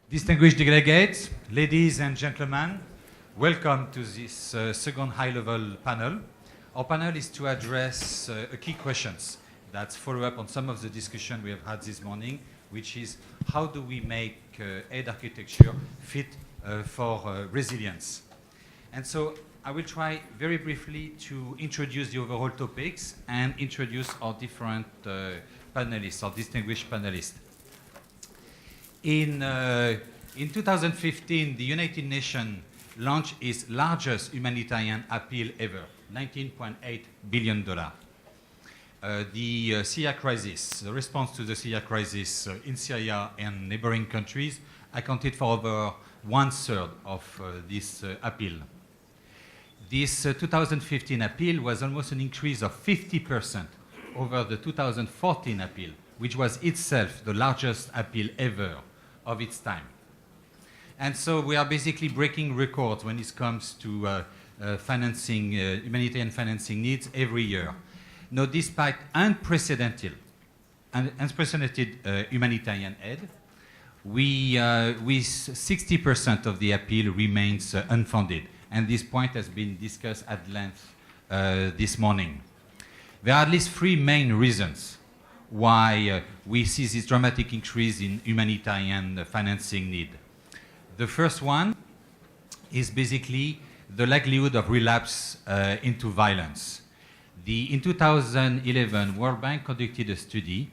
Distinguished delegates, ladies and gentlemen, welcome to this second high-level panel. Our panel is to address key questions that follow up on some of the discussion we have had this morning, which is how do we make aid architecture fit for resilience? And so I will try very briefly to introduce the overall topics and introduce our different panelists, our distinguished panelists. In 2015, the United Nations launched its largest humanitarian appeal ever, $19.8 billion. The Syria crisis, the response to the Syria crisis in Syria and neighboring countries accounted for over 1/3 of this appeal. This 2015 appeal was almost an increase of 50% over the 2014 appeal, which was itself the largest appeal ever of its time. And so we are basically breaking records when it comes to financing, humanitarian financing needs every year. Now, despite unprecedented humanitarian aid, 60% of the appeal remains unfunded. And this point has been discussed at length this morning. There are at least three main reasons why we see this dramatic increase in humanitarian financing need. The first one is basically the likelihood of relapse into violence. In 2011, World Bank conducted a study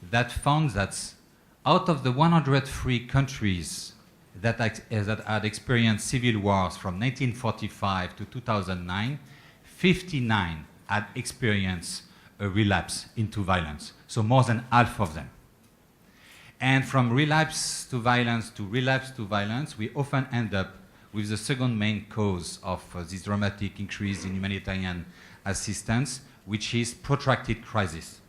that found that out of the 103 countries that had experienced civil wars from 1945 to 2009, 59 had experienced a relapse into violence, so more than half of them. And from relapse to violence, we often end up with the second main cause of this dramatic increase in humanitarian assistance, which is protracted crisis.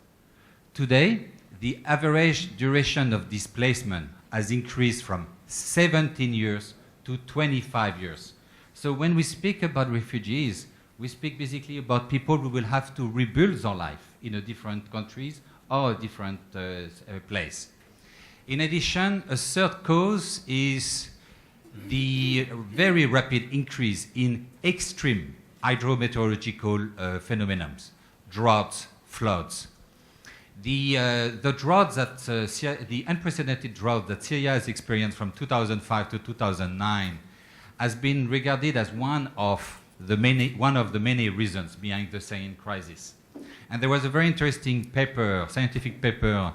Today, the average duration of displacement has increased from 17 years to 25 years. So when we speak about refugees, we speak basically about people who will have to rebuild their life in a different countries or a different place. In addition, a third cause is the very rapid increase in extreme hydrometeorological phenomena, droughts, floods. The unprecedented drought that Syria has experienced from 2005 to 2009 has been regarded as one of the many reasons behind the Syrian crisis. And there was a very interesting paper, scientific paper,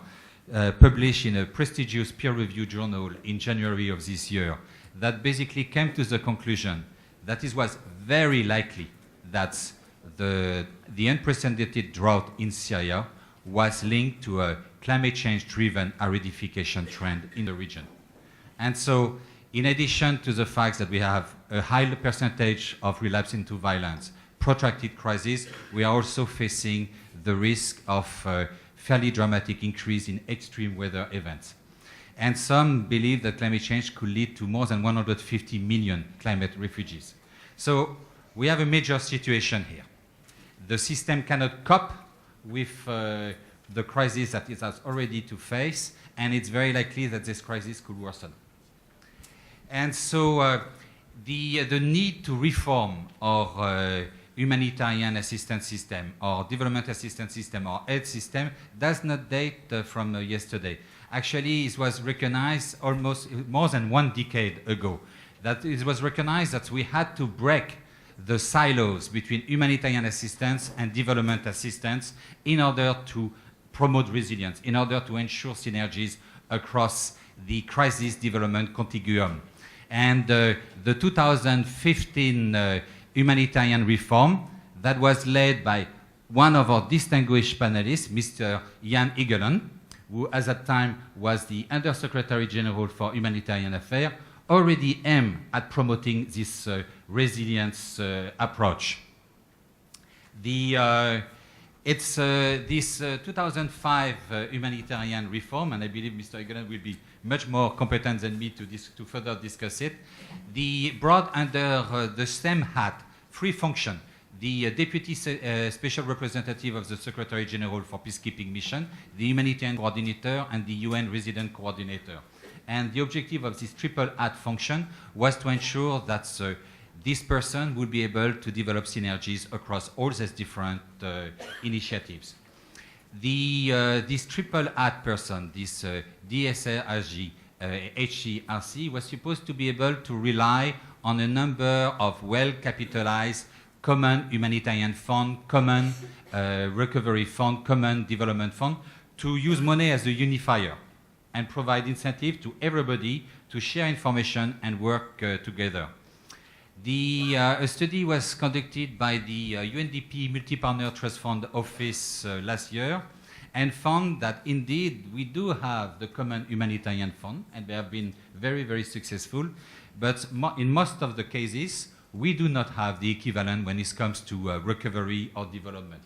published in a prestigious peer-reviewed journal in January of this year that basically came to the conclusion that it was very likely that the unprecedented drought in Syria was linked to a climate change-driven aridification trend in the region. And so, in addition to the fact that we have a high percentage of relapse into violence, protracted crisis, we are also facing the risk of fairly dramatic increase in extreme weather events. And some believe that climate change could lead to more than 150 million climate refugees. So we have a major situation here. The system cannot cope with the crisis that it has already to face, and it's very likely that this crisis could worsen. And so the need to reform our humanitarian assistance system, or development assistance system, or aid system does not date from yesterday. Actually, it was recognized almost more than 1 decade ago. That it was recognized that we had to break the silos between humanitarian assistance and development assistance in order to promote resilience, in order to ensure synergies across the crisis development continuum. And the 2015 humanitarian reform that was led by one of our distinguished panelists, Mr. Egeland, who at that time was the Undersecretary General for Humanitarian Affairs, already aimed at promoting this resilience approach. This 2005 humanitarian reform, and I believe Mr. Egeland will be much more competent than me to further discuss it, brought under the same hat 3 functions: the Deputy Special Representative of the Secretary General for Peacekeeping Mission, the Humanitarian Coordinator, and the UN Resident Coordinator. And the objective of this triple add function was to ensure that this person would be able to develop synergies across all these different initiatives. This triple add person, this DSRG, HCRC, was supposed to be able to rely on a number of well-capitalized common humanitarian fund, common recovery fund, common development fund, to use money as a unifier and provide incentive to everybody to share information and work together. A study was conducted by the UNDP Multi-Partner Trust Fund Office last year and found that indeed we do have the common humanitarian fund and they have been very, very successful, but in most of the cases we do not have the equivalent when it comes to recovery or development.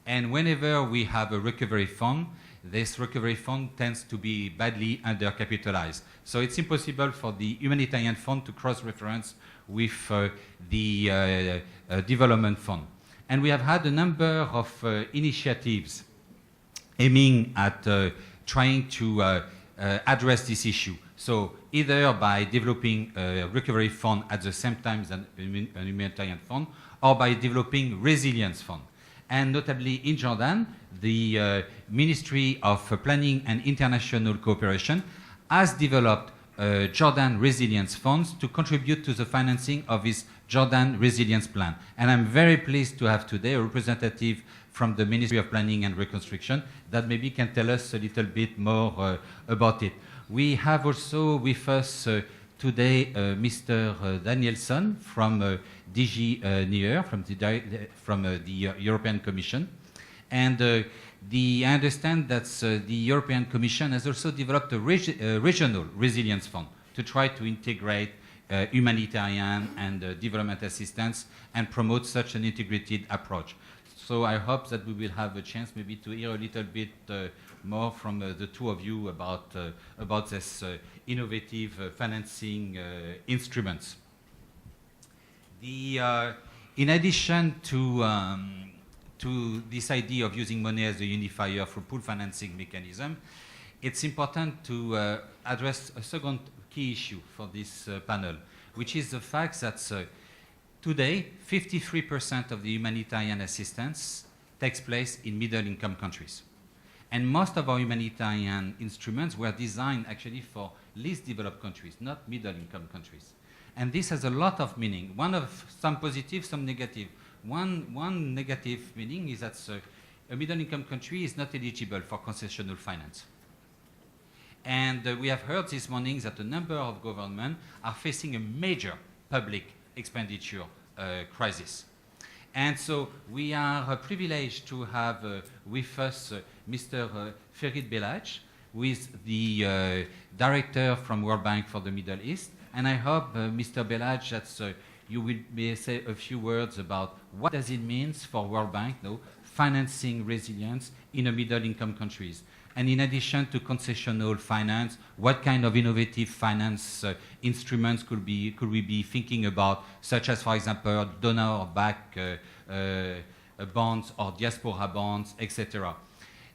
And whenever we have a recovery fund, this recovery fund tends to be badly undercapitalized. So it's impossible for the humanitarian fund to cross-reference with the development fund. And we have had a number of initiatives aiming at trying to address this issue. So either by developing a recovery fund at the same time as a humanitarian fund, or by developing resilience fund. And notably in Jordan, the Ministry of Planning and International Cooperation has developed Jordan Resilience Funds to contribute to the financing of his Jordan Resilience Plan. And I'm very pleased to have today a representative from the Ministry of Planning and Reconstruction that maybe can tell us a little bit more about it. We have also with us today Mr. Danielsson from DG Near, from the European Commission. And I understand that the European Commission has also developed a regional resilience fund to try to integrate humanitarian and development assistance and promote such an integrated approach. So I hope that we will have a chance maybe to hear a little bit more from the two of you about this innovative financing instruments. In addition to this idea of using money as a unifier for pool financing mechanism, it's important to address a second key issue for this panel, which is the fact that today 53% of the humanitarian assistance takes place in middle-income countries. And most of our humanitarian instruments were designed actually for least developed countries, not middle-income countries. And this has a lot of meaning. One of some positive, some negative. One negative meaning is that a middle-income country is not eligible for concessional finance. And we have heard this morning that a number of governments are facing a major public expenditure crisis. And so we are privileged to have with us Mr. Ferid Belhaj, who is the director from World Bank for the Middle East. And I hope, Mr. Belhaj, that you will say a few words about what does it mean for World Bank financing resilience in the middle-income countries. And in addition to concessional finance, what kind of innovative finance instruments could we be thinking about, such as, for example, donor-backed bonds or diaspora bonds, etc.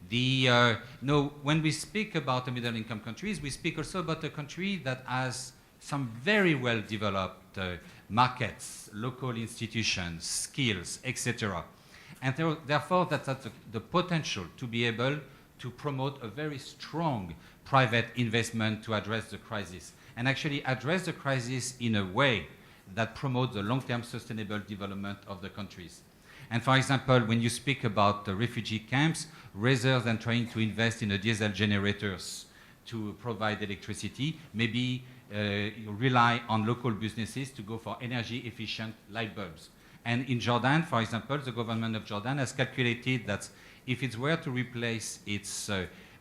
When we speak about the middle-income countries, we speak also about a country that has some very well-developed markets, local institutions, skills, etc. And therefore, that's the potential to be able to promote a very strong private investment to address the crisis, and actually address the crisis in a way that promotes the long-term sustainable development of the countries. And for example, when you speak about the refugee camps, rather than trying to invest in the diesel generators to provide electricity, maybe you rely on local businesses to go for energy-efficient light bulbs. And in Jordan, for example, the government of Jordan has calculated that if it were to replace its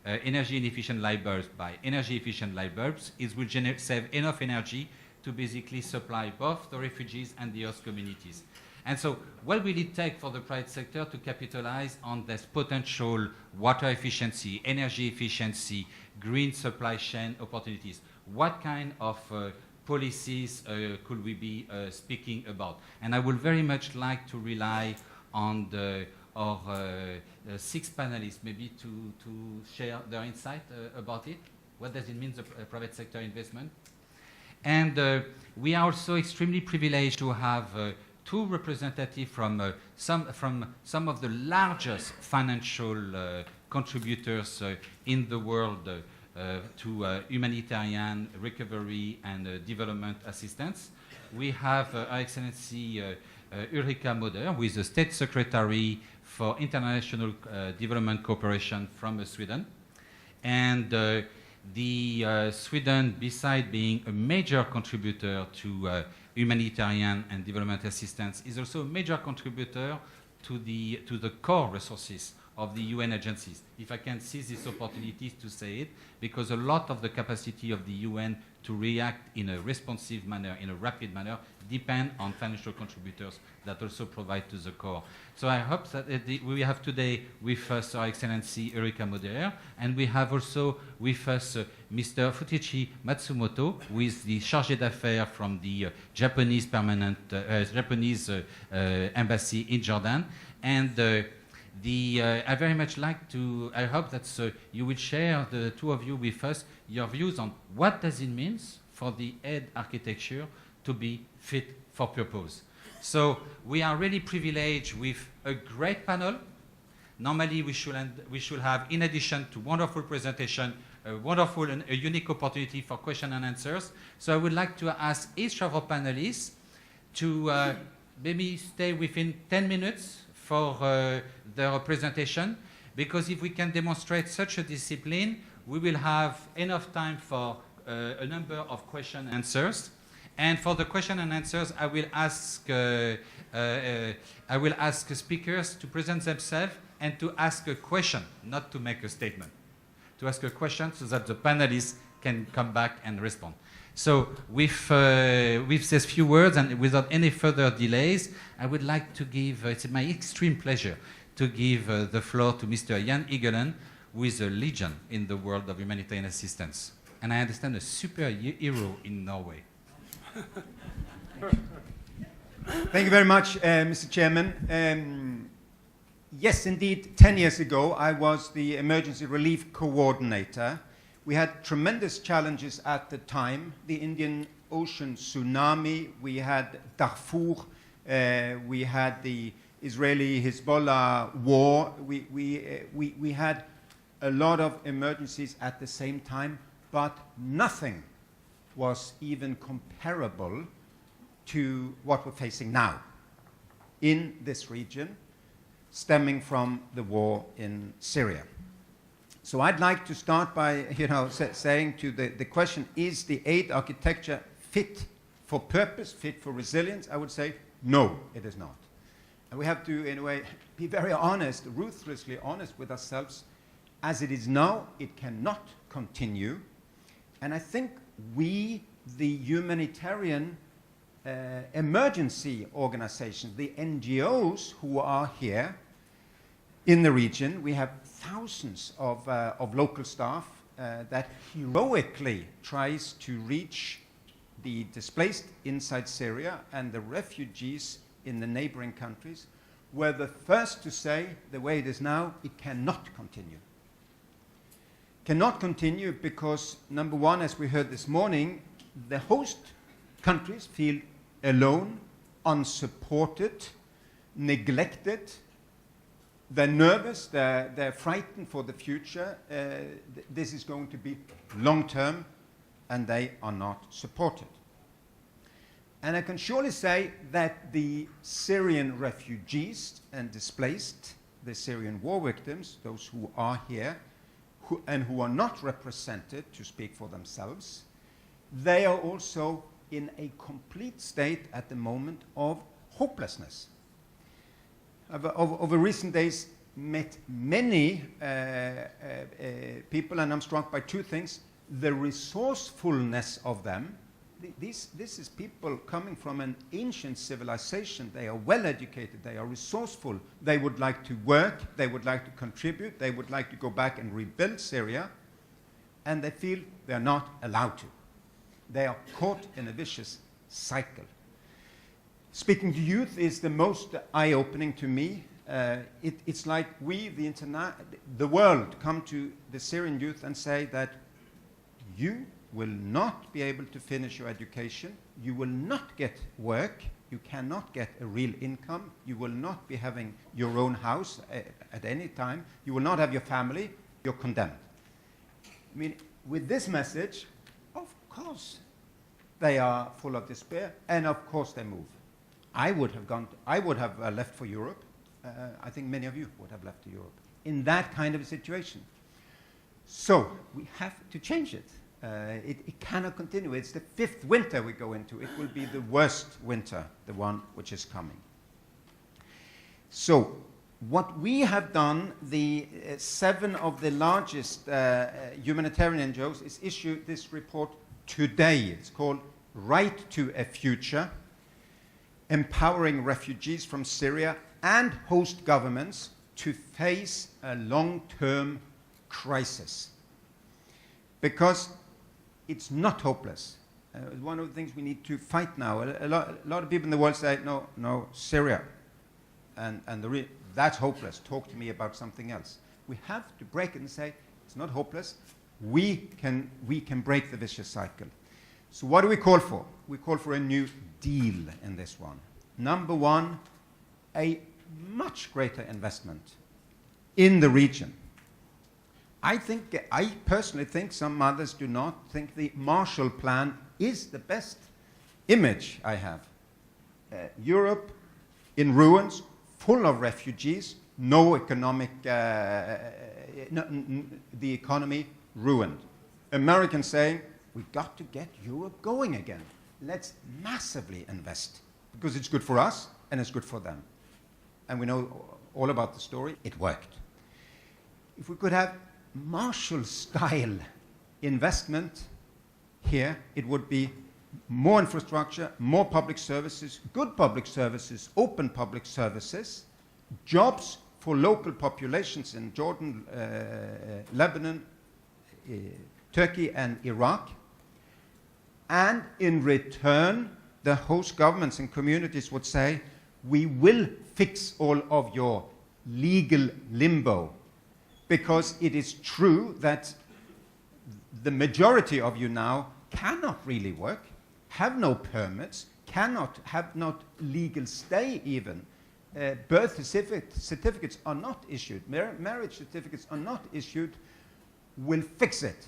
energy-inefficient light bulbs by energy-efficient light bulbs, it will save enough energy to basically supply both the refugees and the host communities. And so what will it take for the private sector to capitalize on this potential water efficiency, energy efficiency, green supply chain opportunities? What kind of policies could we be speaking about? And I would very much like to rely on our 6 panelists maybe to share their insight about it. What does it mean, the private sector investment? And we are also extremely privileged to have two representatives from some of the largest financial contributors in the world to humanitarian recovery and development assistance. We have Her Excellency Ulrika Modéer, who is the State Secretary for International Development Cooperation from Sweden. And Sweden, beside being a major contributor to humanitarian and development assistance, is also a major contributor to the core resources of the UN agencies. If I can seize this opportunity to say it, because a lot of the capacity of the UN to react in a responsive manner, in a rapid manner, depend on financial contributors that also provide to the core. So I hope that we have today with us Her Excellency Ulrika Modéer, and we have also with us Mr. Futoshi Matsumoto, who is the Chargé d'Affaires from the Japanese embassy in Jordan. And I very much like to, I hope that you will share, the two of you with us, your views on what does it mean for the aid architecture to be fit for purpose. So we are really privileged with a great panel. Normally we should have, in addition to wonderful presentation, a wonderful and a unique opportunity for question and answers. So I would like to ask each of our panelists to maybe stay within 10 minutes for their presentation, because if we can demonstrate such a discipline, we will have enough time for a number of question and answers. And for the question and answers, I will ask speakers to present themselves and to ask a question, not to make a statement. To ask a question so that the panelists can come back and respond. So with these few words and without any further delays, I would like to give, it's my extreme pleasure to give the floor to Mr. Egeland, who is a legend in the world of humanitarian assistance. And I understand a superhero in Norway. Thank you very much, Mr. Chairman. Yes, indeed, 10 years ago, I was the emergency relief coordinator. We had tremendous challenges at the time, the Indian Ocean tsunami, we had Darfur, we had the Israeli-Hezbollah war, we had a lot of emergencies at the same time, but nothing was even comparable to what we're facing now in this region, stemming from the war in Syria. So I'd like to start by, saying to the question, is the aid architecture fit for purpose, fit for resilience? I would say, no, it is not. And we have to, in a way, be very honest, ruthlessly honest with ourselves. As it is now, it cannot continue. And I think we, the humanitarian emergency organizations, the NGOs who are here in the region, we have thousands of local staff that heroically tries to reach the displaced inside Syria and the refugees in the neighboring countries, were the first to say, the way it is now, it cannot continue. Cannot continue because, number one, as we heard this morning, the host countries feel alone, unsupported, neglected. They're nervous, they're frightened for the future. This is going to be long-term, and they are not supported. And I can surely say that the Syrian refugees and displaced, the Syrian war victims, those who are here, and who are not represented to speak for themselves, they are also in a complete state at the moment of hopelessness. Over recent days, met many people, and I'm struck by two things. The resourcefulness of them. This is people coming from an ancient civilization. They are well educated, they are resourceful, they would like to work, they would like to contribute, they would like to go back and rebuild Syria, and they feel they're not allowed to. They are caught in a vicious cycle. Speaking to youth is the most eye-opening to me. It's like we, the world, come to the Syrian youth and say that you will not be able to finish your education, you will not get work, you cannot get a real income, you will not be having your own house at any time, you will not have your family, you're condemned. I mean, with this message, of course, they are full of despair, and of course they move. I would have left for Europe. I think many of you would have left to Europe in that kind of a situation. So we have to change it. It cannot continue. It's the 5th winter we go into. It will be the worst winter, the one which is coming. So what we have done, the 7 of the largest humanitarian NGOs, is issue this report today. It's called Right to a Future, Empowering Refugees from Syria and Host Governments to Face a Long-Term Crisis. Because it's not hopeless. One of the things we need to fight now. A lot of people in the world say, no, Syria, and that's hopeless. Talk to me about something else. We have to break it and say, it's not hopeless. We can break the vicious cycle. So what do we call for? We call for a new deal in this one. Number one, a much greater investment in the region. I personally think, some others do not, think the Marshall Plan is the best image I have. Europe in ruins, full of refugees, no economic, the economy ruined. Americans saying, we've got to get Europe going again. Let's massively invest, because it's good for us and it's good for them. And we know all about the story. It worked. If we could have Marshall-style investment here, it would be more infrastructure, more public services, good public services, open public services, jobs for local populations in Jordan, Lebanon, Turkey and Iraq. And in return, the host governments and communities would say, we will fix all of your legal limbo, because it is true that the majority of you now cannot really work, have no permits, have not legal stay even. Birth certificates are not issued, marriage certificates are not issued. We'll fix it.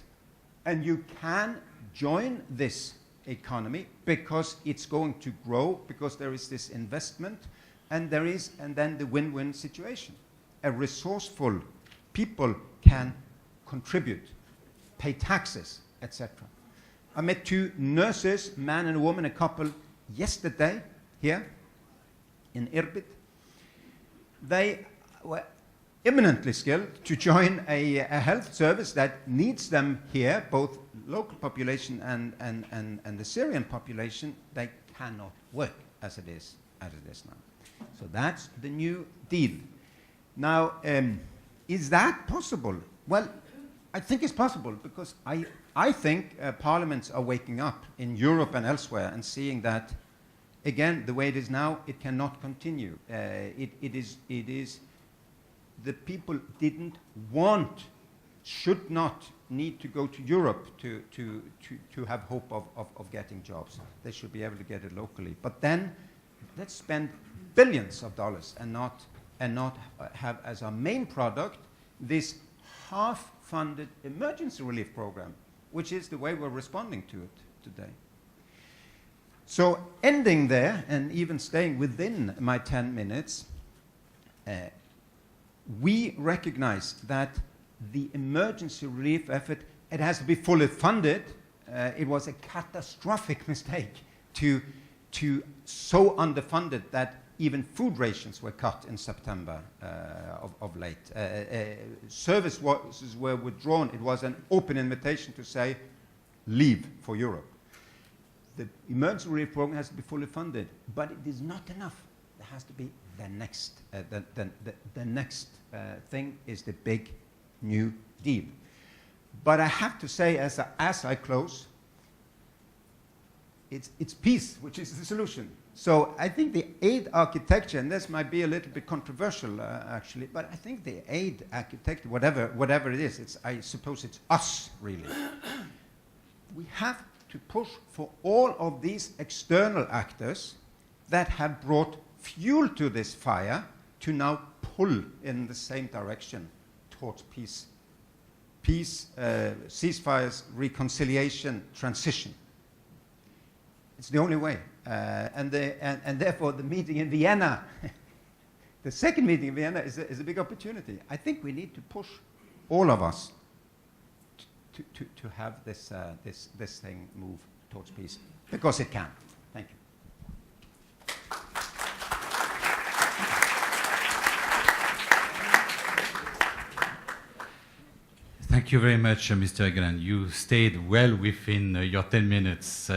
And you can join this economy because it's going to grow, because there is this investment, and then the win-win situation. A resourceful people can contribute, pay taxes, etc. I met 2 nurses, man and a woman, a couple, yesterday here in Irbit. They were eminently skilled to join a health service that needs them here, both local population and the Syrian population. They cannot work as it is now. So that's the new deal. Now, is that possible? Well, I think it's possible, because I think parliaments are waking up in Europe and elsewhere and seeing that, again, the way it is now, it cannot continue. It is the people didn't want, should not need to go to Europe to have hope of getting jobs. They should be able to get it locally. But then let's spend billions of dollars and not have as our main product this half-funded emergency relief program, which is the way we're responding to it today. So ending there, and even staying within my 10 minutes, we recognize that the emergency relief effort, it has to be fully funded. It was a catastrophic mistake to so underfunded that even food rations were cut in September of late. Services were withdrawn. It was an open invitation to say, leave for Europe. The emergency relief program has to be fully funded, but it is not enough. There has to be the next. The next thing is the big new deal. But I have to say, as I close, it's peace which is the solution. So I think the aid architecture, and this might be a little bit controversial actually, but I think the aid architecture, whatever it is, I suppose it's us really. we have to push for all of these external actors that have brought fuel to this fire to now pull in the same direction towards peace. Peace, ceasefires, reconciliation, transition. It's the only way. And therefore the meeting in Vienna, the second meeting in Vienna is a big opportunity. I think we need to push all of us to have this thing move towards peace, because it can. Thank you. Thank you very much, Mr. Egeland. You stayed well within your 10 minutes.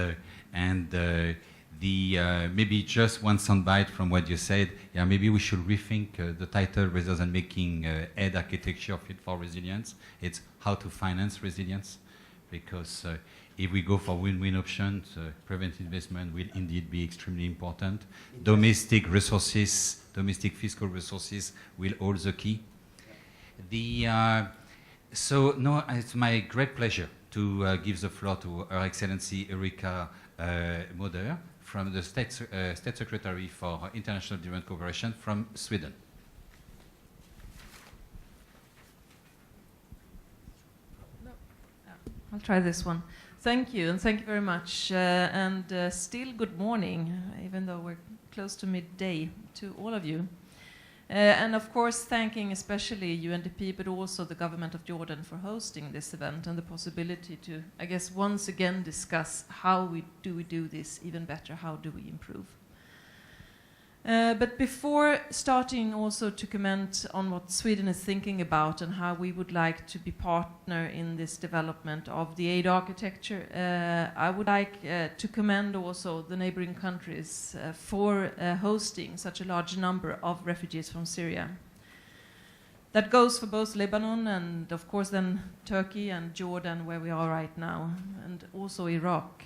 Maybe just one soundbite from what you said. Yeah, maybe we should rethink the title rather than making aid architecture fit for resilience. It's how to finance resilience, because if we go for win-win options, private investment will indeed be extremely important. Domestic resources, domestic fiscal resources will hold the key. So now it's my great pleasure to give the floor to Her Excellency Ulrika Modéer, from the State Secretary for International Development Cooperation from Sweden. No. I'll try this one. Thank you, and thank you very much. Still good morning, even though we're close to midday, to all of you. And of course, thanking especially UNDP, but also the government of Jordan for hosting this event and the possibility to, I guess, once again discuss how we do this even better, how do we improve. But before starting also to comment on what Sweden is thinking about and how we would like to be partner in this development of the aid architecture, I would like to commend also the neighboring countries for hosting such a large number of refugees from Syria. That goes for both Lebanon and of course then Turkey and Jordan, where we are right now, and also Iraq.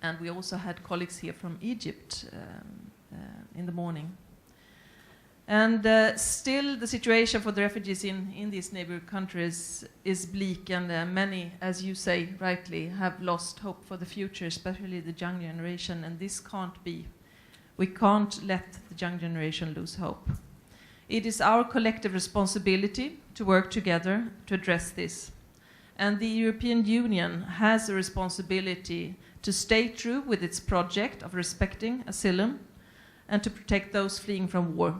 And we also had colleagues here from Egypt in the morning. And still the situation for the refugees in these neighboring countries is bleak, and many, as you say rightly, have lost hope for the future, especially the young generation, and this can't be. We can't let the young generation lose hope. It is our collective responsibility to work together to address this. And the European Union has a responsibility to stay true with its project of respecting asylum and to protect those fleeing from war.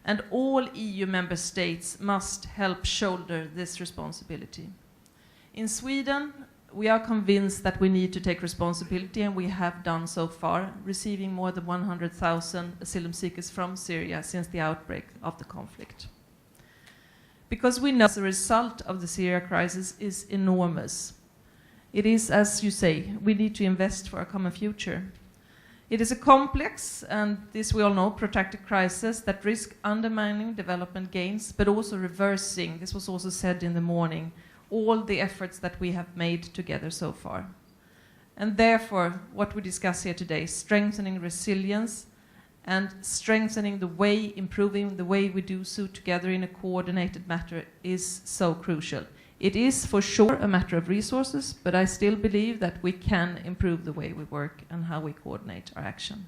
And all EU member states must help shoulder this responsibility. In Sweden, we are convinced that we need to take responsibility, and we have done so far, receiving more than 100,000 asylum seekers from Syria since the outbreak of the conflict. Because we know the result of the Syria crisis is enormous. It is, as you say, we need to invest for a common future. It is a complex, and this we all know, protracted crisis that risks undermining development gains, but also reversing, this was also said in the morning, all the efforts that we have made together so far. And therefore, what we discuss here today, strengthening resilience and strengthening the way, improving the way we do so together in a coordinated manner is so crucial. It is for sure a matter of resources, but I still believe that we can improve the way we work and how we coordinate our action.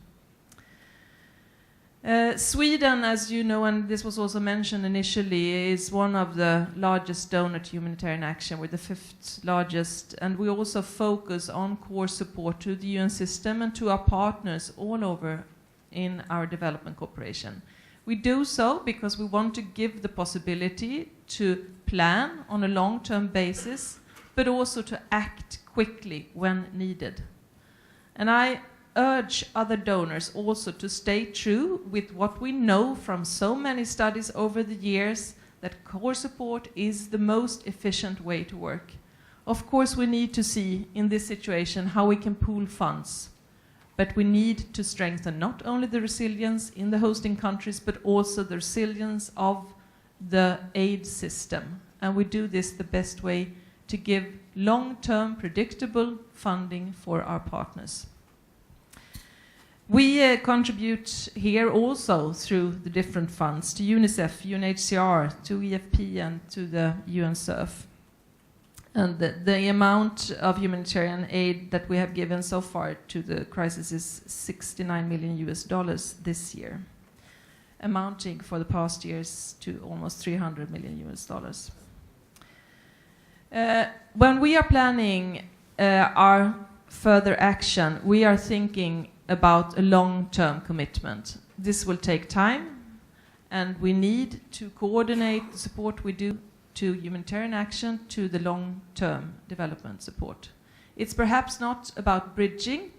Sweden, as you know, and this was also mentioned initially, is one of the largest donors to humanitarian action. We're the 5th largest, and we also focus on core support to the UN system and to our partners all over in our development cooperation. We do so because we want to give the possibility to plan on a long-term basis, but also to act quickly when needed. And I urge other donors also to stay true with what we know from so many studies over the years, that core support is the most efficient way to work. Of course, we need to see in this situation how we can pool funds, but we need to strengthen not only the resilience in the hosting countries, but also the resilience of the aid system. And we do this the best way to give long-term predictable funding for our partners. We contribute here also through the different funds to UNICEF, UNHCR, to EFP and to the UNSURF. And the amount of humanitarian aid that we have given so far to the crisis is $69 million this year, amounting for the past years to almost $300 million. When we are planning our further action, we are thinking about a long-term commitment. This will take time, and we need to coordinate the support we do to humanitarian action to the long-term development support. It's perhaps not about bridging,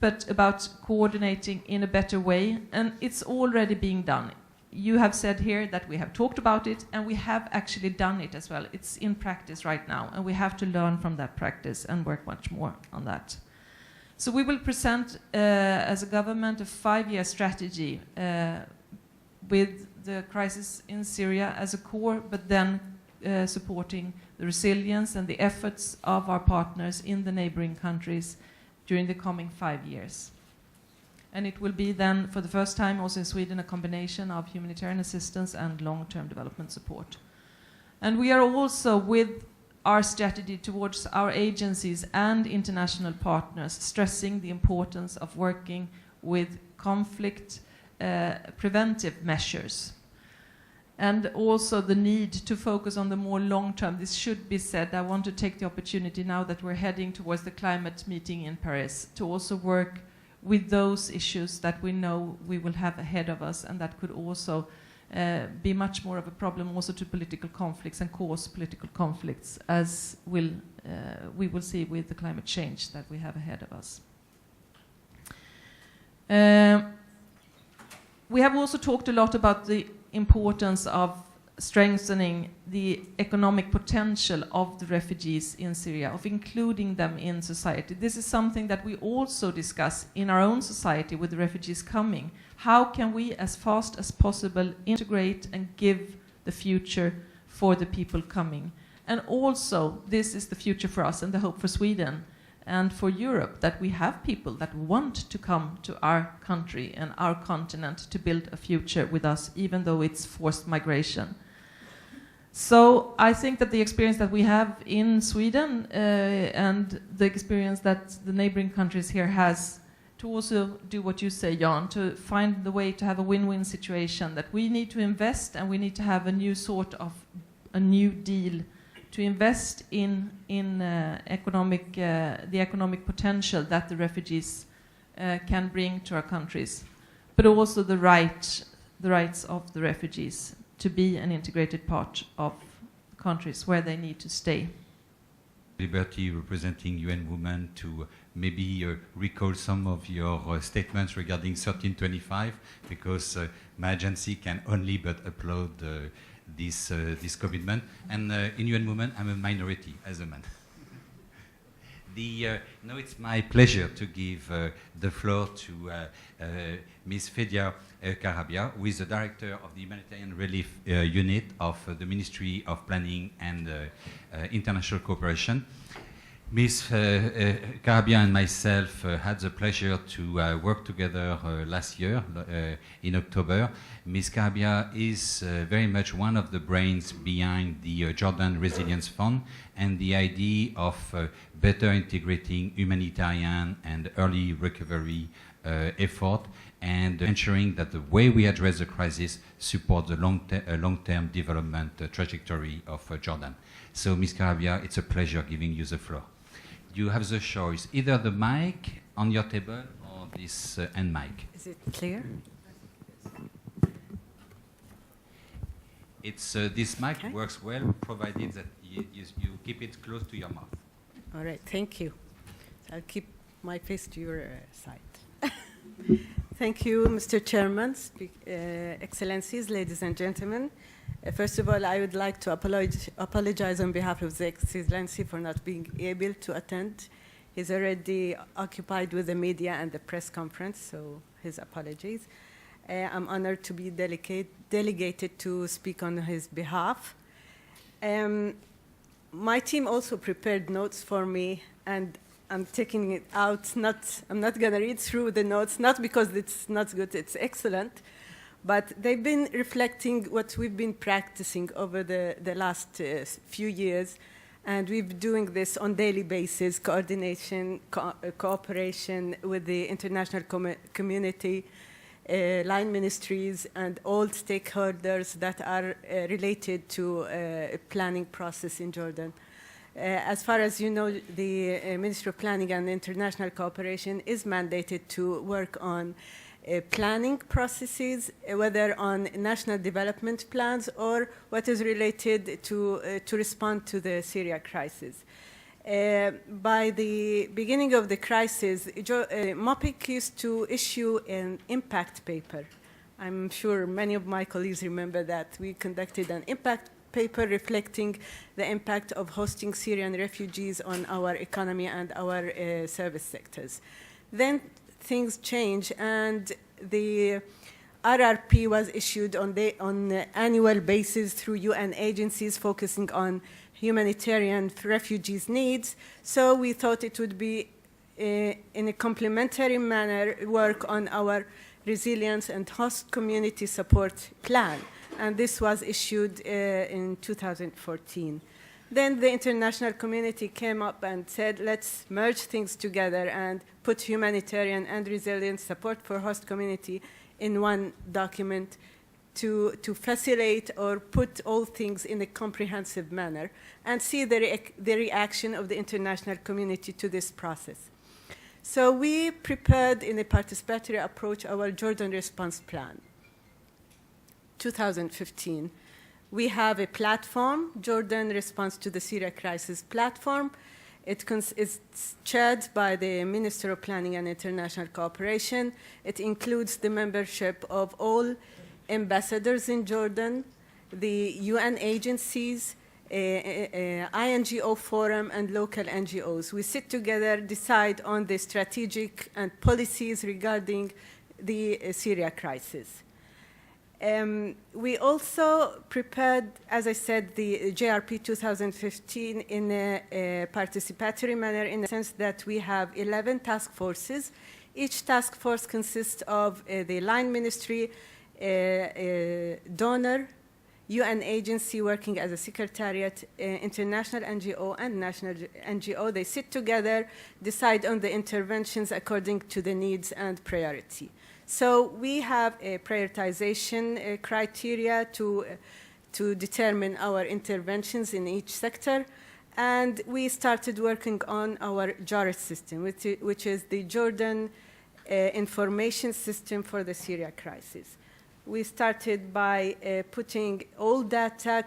but about coordinating in a better way, and it's already being done. You have said here that we have talked about it, and we have actually done it as well. It's in practice right now, and we have to learn from that practice and work much more on that. So we will present, as a government, a 5-year strategy with the crisis in Syria as a core, but then supporting the resilience and the efforts of our partners in the neighboring countries during the coming 5 years. And it will be then, for the first time also in Sweden, a combination of humanitarian assistance and long-term development support. And we are also, with our strategy towards our agencies and international partners, stressing the importance of working with conflict preventive measures. And also the need to focus on the more long-term. This should be said. I want to take the opportunity now that we're heading towards the climate meeting in Paris to also work with those issues that we know we will have ahead of us, and that could also be much more of a problem also to political conflicts and cause political conflicts, as we will see with the climate change that we have ahead of us. We have also talked a lot about the importance of strengthening the economic potential of the refugees in Syria, of including them in society. This is something that we also discuss in our own society with the refugees coming. How can we, as fast as possible, integrate and give the future for the people coming? And also, this is the future for us and the hope for Sweden and for Europe, that we have people that want to come to our country and our continent to build a future with us, even though it's forced migration. So I think that the experience that we have in Sweden and the experience that the neighboring countries here has, to also do what you say, Jan, to find the way to have a win-win situation, that we need to invest and we need to have a new sort of a new deal to invest in the economic potential that the refugees can bring to our countries, but also the rights of the refugees to be an integrated part of countries where they need to stay. Liberty, representing UN Women, to maybe recall some of your statements regarding 1325, because my agency can only but applaud this commitment. And in UN Women, I'm a minority as a man. Now it's my pleasure to give the floor to Ms. Fedia Karabia, who is the director of the Humanitarian Relief Unit of the Ministry of Planning and International Cooperation. Ms. Karabia and myself had the pleasure to work together last year in October. Ms. Karabia is very much one of the brains behind the Jordan Resilience Fund and the idea of better integrating humanitarian and early recovery effort, and ensuring that the way we address the crisis supports the long-term development trajectory of Jordan. So, Ms. Karabia, it's a pleasure giving you the floor. You have the choice, either the mic on your table or this end mic. Is it clear? It's this mic works well, provided that you keep it close to your mouth. All right, thank you. I'll keep my face to your side. Thank you, Mr. Chairman, Excellencies, ladies and gentlemen. First of all, I would like to apologize on behalf of the Excellency for not being able to attend. He's already occupied with the media and the press conference, so his apologies. I'm honored to be delegated to speak on his behalf. My team also prepared notes for me, and I'm taking it out. I'm not going to read through the notes, not because it's not good, it's excellent, but they've been reflecting what we've been practicing over the last few years, And we've been doing this on daily basis, coordination, cooperation with the international community, line ministries, and all stakeholders that are related to a planning process in Jordan. As far as you know, the Ministry of Planning and International Cooperation is mandated to work on planning processes, whether on national development plans or what is related to respond to the Syria crisis. By the beginning of the crisis, MOPIC used to issue an impact paper. I'm sure many of my colleagues remember that. We conducted an impact paper reflecting the impact of hosting Syrian refugees on our economy and our service sectors. Then things changed, and the RRP was issued on an annual basis through UN agencies focusing on humanitarian refugees' needs. So we thought it would be, in a complementary manner, work on our resilience and host community support plan. And this was issued in 2014. Then the international community came up and said, let's merge things together and put humanitarian and resilience support for host community in one document to facilitate or put all things in a comprehensive manner and see the reaction of the international community to this process. So we prepared in a participatory approach our Jordan Response Plan, 2015. We have a platform, Jordan Response to the Syria Crisis Platform. It's chaired by the Minister of Planning and International Cooperation. It includes the membership of all ambassadors in Jordan, the UN agencies, INGO forum, and local NGOs. We sit together, decide on the strategic and policies regarding the Syria crisis. We also prepared, as I said, the JRP 2015 in a participatory manner, in the sense that we have 11 task forces. Each task force consists of the line ministry, donor, UN agency working as a secretariat, international NGO, and national NGO. They sit together, decide on the interventions according to the needs and priority. So we have a prioritization criteria to determine our interventions in each sector. And we started working on our JORIS system, which is the Jordan Information System for the Syria Crisis. We started by putting all data,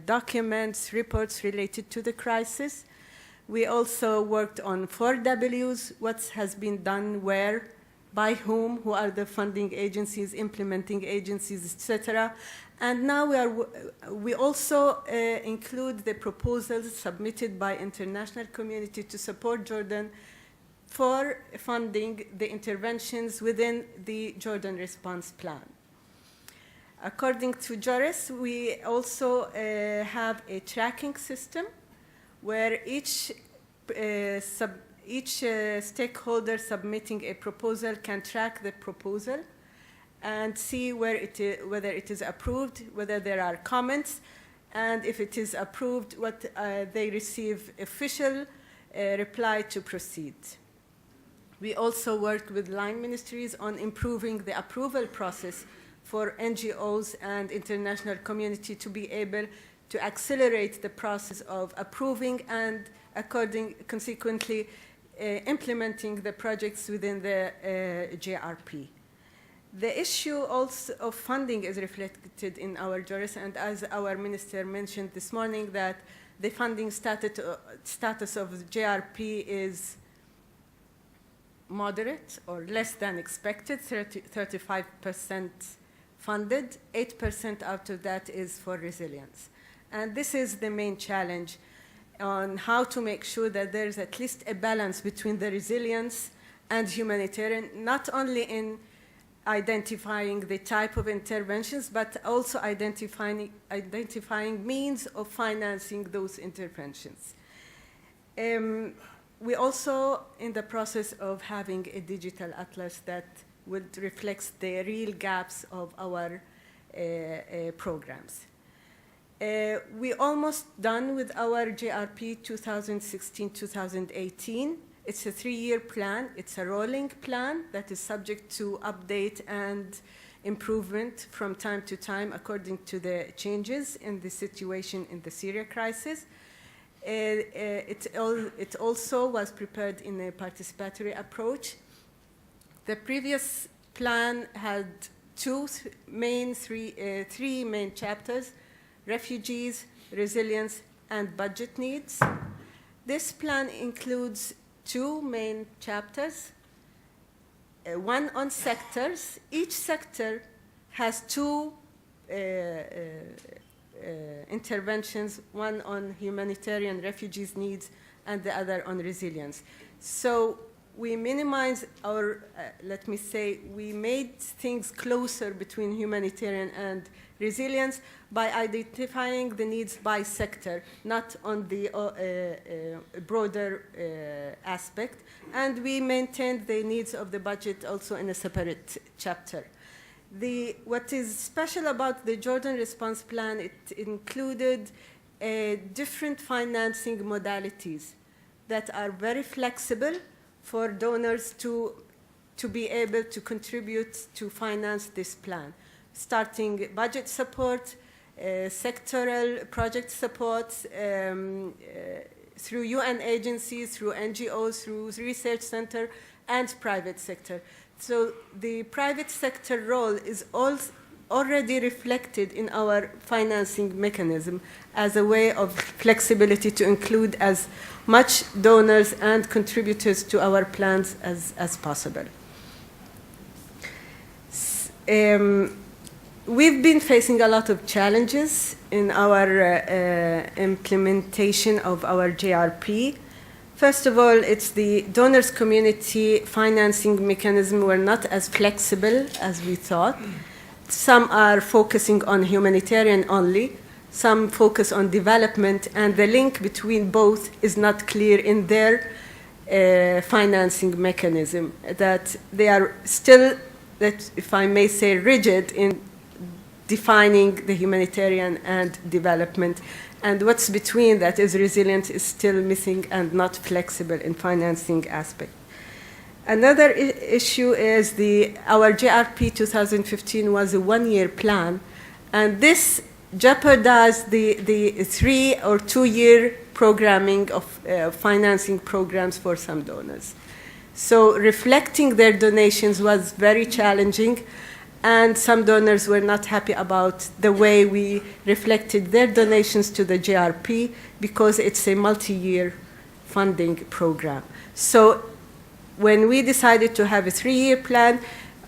documents, reports related to the crisis. We also worked on 4 Ws, what has been done where, by whom, who are the funding agencies, implementing agencies, etc. And now we also include the proposals submitted by international community to support Jordan for funding the interventions within the Jordan Response Plan. According to JORIS, we also have a tracking system where each stakeholder submitting a proposal can track the proposal and see whether it is approved, whether there are comments, and if it is approved, what they receive official reply to proceed. We also worked with line ministries on improving the approval process for NGOs and international community to be able to accelerate the process of approving and consequently implementing the projects within the JRP. The issue also of funding is reflected in our JORIS, and as our minister mentioned this morning, that the funding status of the JRP is moderate or less than expected, 35% funded, 8% out of that is for resilience. And this is the main challenge on how to make sure that there's at least a balance between the resilience and humanitarian, not only in identifying the type of interventions, but also identifying means of financing those interventions. We also in the process of having a digital atlas that would reflect the real gaps of our programs. We're almost done with our JRP 2016-2018. It's a 3-year plan. It's a rolling plan that is subject to update and improvement from time to time according to the changes in the situation in the Syria crisis. It also was prepared in a participatory approach. The previous plan had three main chapters: refugees, resilience, and budget needs. This plan includes 2 main chapters, one on sectors. Each sector has 2 interventions, one on humanitarian refugees needs and the other on resilience. So we minimize our, let me say, we made things closer between humanitarian and resilience by identifying the needs by sector, not on the broader aspect. And we maintained the needs of the budget also in a separate chapter. What is special about the Jordan Response Plan, it included different financing modalities that are very flexible for donors to be able to contribute to finance this plan, starting budget support, sectoral project support, through UN agencies, through NGOs, through research center, and private sector. So the private sector role is already reflected in our financing mechanism as a way of flexibility to include as much donors and contributors to our plans as possible. We've been facing a lot of challenges in our implementation of our JRP. First of all, it's the donors community financing mechanism were not as flexible as we thought. Some are focusing on humanitarian only, some focus on development, and the link between both is not clear in their financing mechanism, that they are still, that if I may say, rigid in defining the humanitarian and development. And what's between that is resilient is still missing and not flexible in financing aspect. Another issue is our JRP 2015 was a 1-year plan, and this jeopardized the 3 or 2-year programming of financing programs for some donors. So reflecting their donations was very challenging, and some donors were not happy about the way we reflected their donations to the JRP because it's a multi-year funding program. So when we decided to have a 3-year plan,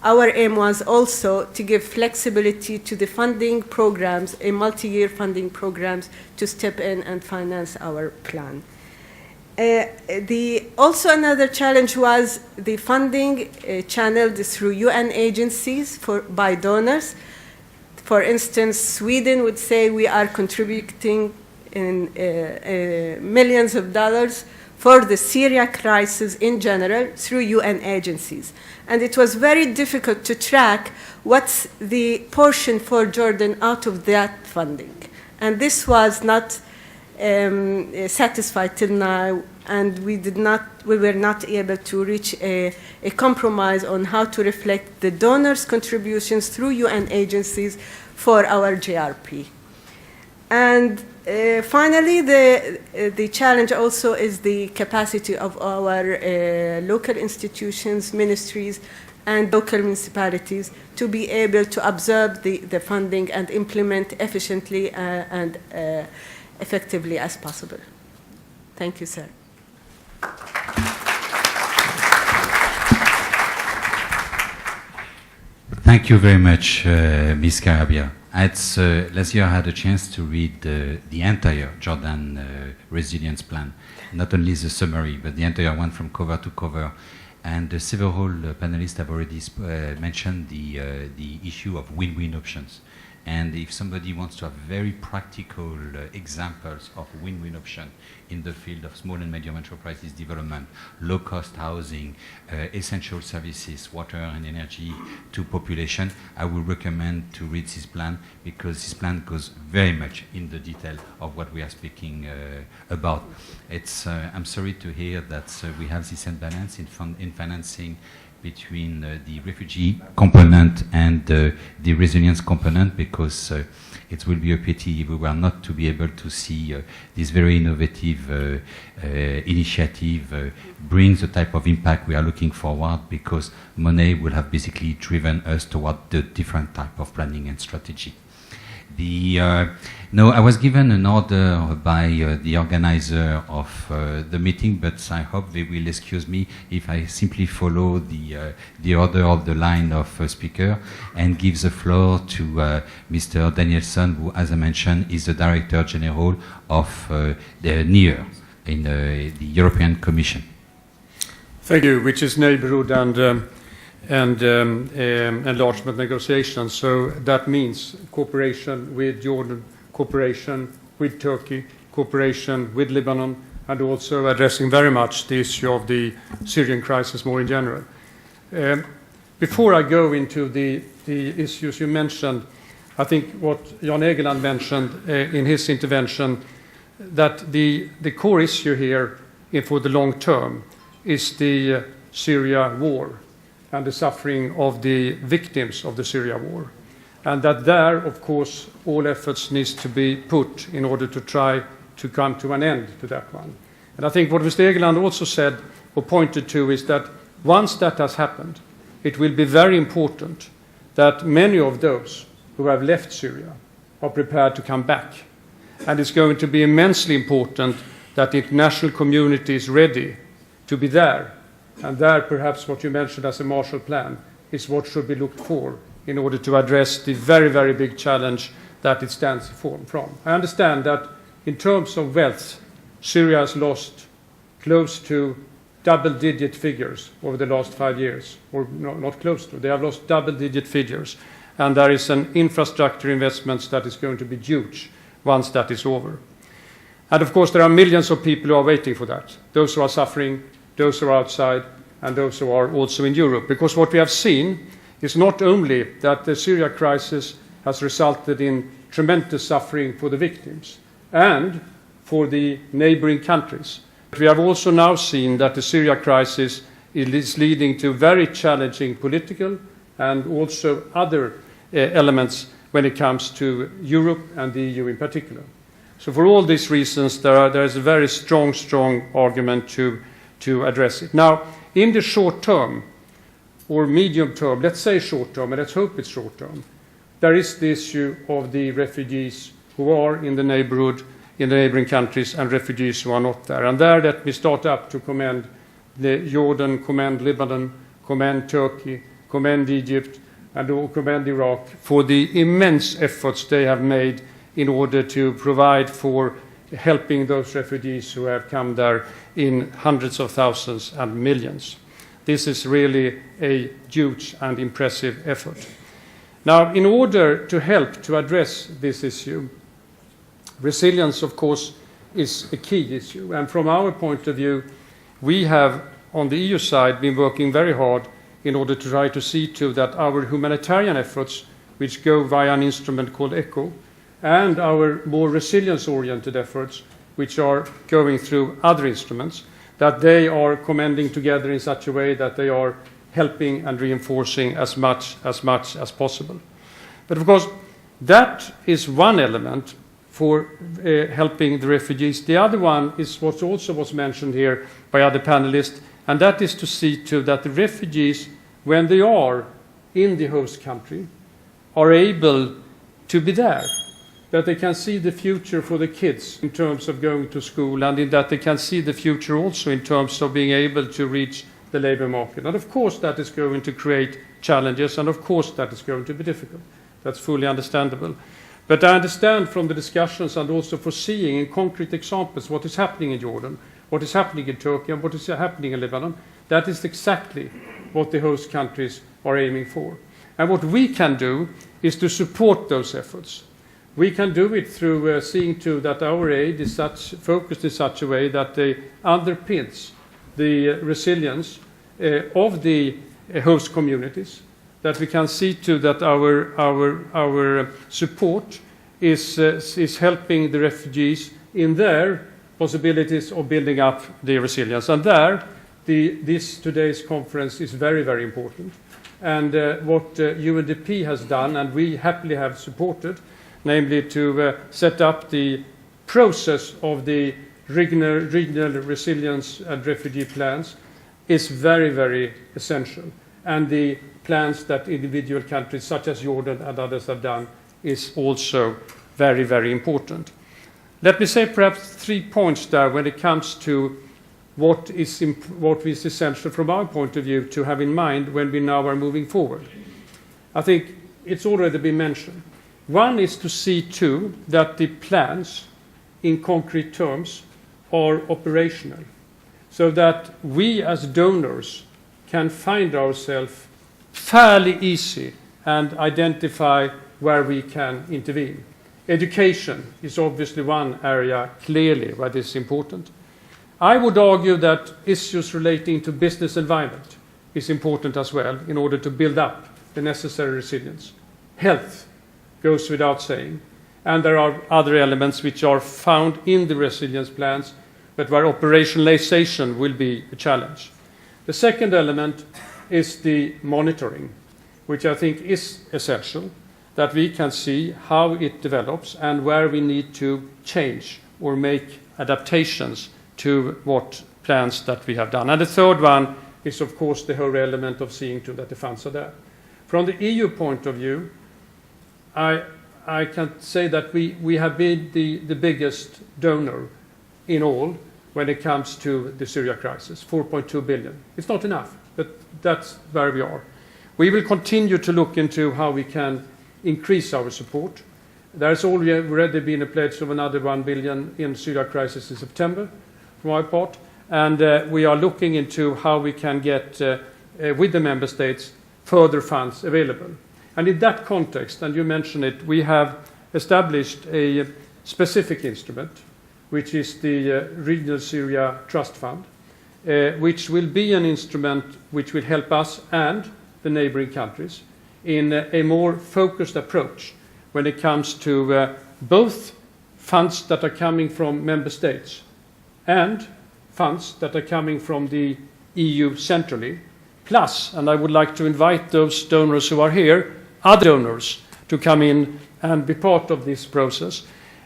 our aim was also to give flexibility to the funding programs, a multi-year funding programs, to step in and finance our plan. Also another challenge was the funding channeled through UN agencies by donors. For instance, Sweden would say we are contributing in millions of dollars for the Syria crisis in general through UN agencies. And it was very difficult to track what's the portion for Jordan out of that funding. And this was not satisfied till now, and we were not able to reach a compromise on how to reflect the donors' contributions through UN agencies for our JRP. And finally, the challenge also is the capacity of our local institutions, ministries, and local municipalities to be able to absorb the funding and implement efficiently and effectively as possible. Thank you, sir. Thank you very much, Ms. Karabia. Last year I had a chance to read the entire Jordan resilience plan, not only the summary, but the entire one from cover to cover. And several panelists have already mentioned the issue of win-win options. And if somebody wants to have very practical examples of win-win option in the field of small and medium enterprises development, low-cost housing, essential services, water and energy to population, I would recommend to read this plan, because this plan goes very much in the detail of what we are speaking about. It's, I'm sorry to hear that we have this imbalance in financing between the refugee component and the resilience component, because it will be a pity if we were not to be able to see this very innovative initiative bring the type of impact we are looking forward, because money will have basically driven us toward the different type of planning and strategy. No, I was given an order by the organizer of the meeting, but I hope they will excuse me if I simply follow the order of the line of speaker and give the floor to Mr. Danielsson, who, as I mentioned, is the Director General of the NEAR in the European Commission. Thank you, which is Neighbourhood and enlargement negotiations. So that means cooperation with Jordan, cooperation with Turkey, cooperation with Lebanon, and also addressing very much the issue of the Syrian crisis more in general. Before I go into the issues you mentioned, I think what Jan Egeland mentioned in his intervention, that the core issue here for the long term is the Syria war and the suffering of the victims of the Syria war. And that there, of course, all efforts needs to be put in order to try to come to an end to that one. And I think what Mr. Egeland also said or pointed to is that once that has happened, it will be very important that many of those who have left Syria are prepared to come back. And it's going to be immensely important that the international community is ready to be there. And there, perhaps what you mentioned as a Marshall Plan is what should be looked for in order to address the very, very big challenge that it stands from. I understand that in terms of wealth, Syria has lost close to double-digit figures over the last 5 years, or not close to. They have lost double-digit figures. And there is an infrastructure investment that is going to be huge once that is over. And of course, there are millions of people who are waiting for that. Those who are suffering, those who are outside, and those who are also in Europe. Because what we have seen is not only that the Syria crisis has resulted in tremendous suffering for the victims and for the neighboring countries, but we have also now seen that the Syria crisis is leading to very challenging political and also other elements when it comes to Europe and the EU in particular. So for all these reasons, there is a very strong argument to address it. Now, in the short term, or medium term, let's say short term, and let's hope it's short term, there is the issue of the refugees who are in the neighborhood, in the neighboring countries, and refugees who are not there. And there, let me start up to commend Jordan, commend Lebanon, commend Turkey, commend Egypt, and commend Iraq for the immense efforts they have made in order to provide for helping those refugees who have come there in hundreds of thousands and millions. This is really a huge and impressive effort. Now, in order to help to address this issue, resilience, of course, is a key issue. And from our point of view, we have, on the EU side, been working very hard in order to try to see to that our humanitarian efforts, which go via an instrument called ECHO, and our more resilience-oriented efforts, which are going through other instruments, that they are commending together in such a way that they are helping and reinforcing as much as possible. But of course, that is one element for helping the refugees. The other one is what also was mentioned here by other panelists, and that is to see to that the refugees, when they are in the host country, are able to be there, that they can see the future for the kids in terms of going to school, and in that they can see the future also in terms of being able to reach the labor market. And of course that is going to create challenges, and of course that is going to be difficult. That's fully understandable. But I understand from the discussions and also foreseeing in concrete examples what is happening in Jordan, what is happening in Turkey, and what is happening in Lebanon. That is exactly what the host countries are aiming for. And what we can do is to support those efforts. We can do it through seeing to that our aid is focused in such a way that they underpins the resilience of the host communities, that we can see to that our support is helping the refugees in their possibilities of building up the resilience. And there, this today's conference is very, very important. And what UNDP has done, and we happily have supported, namely to set up the process of the regional resilience and refugee plans, is very, very essential. And the plans that individual countries such as Jordan and others have done is also very, very important. Let me say perhaps 3 points there when it comes to what is essential from our point of view to have in mind when we now are moving forward. I think it's already been mentioned. One is to see too that the plans in concrete terms are operational, so that we as donors can find ourselves fairly easy and identify where we can intervene. Education is obviously one area clearly where this is important. I would argue that issues relating to business environment is important as well in order to build up the necessary resilience. Health goes without saying, and there are other elements which are found in the resilience plans, but where operationalization will be a challenge. The second element is the monitoring, which I think is essential, that we can see how it develops and where we need to change or make adaptations to what plans that we have done. And the third one is, of course, the whole element of seeing to that the funds are there. From the EU point of view, I can say that we have been the biggest donor in all when it comes to the Syria crisis, 4.2 billion. It's not enough, but that's where we are. We will continue to look into how we can increase our support. There's already been a pledge of another 1 billion in Syria crisis in September from our part, and we are looking into how we can get, with the member states, further funds available. And in that context, and you mentioned it, we have established a specific instrument, which is the Regional Syria Trust Fund, which will be an instrument which will help us and the neighboring countries in a more focused approach when it comes to both funds that are coming from member states and funds that are coming from the EU centrally, plus, and I would like to invite those donors who are here, other donors, to come in and be part of this process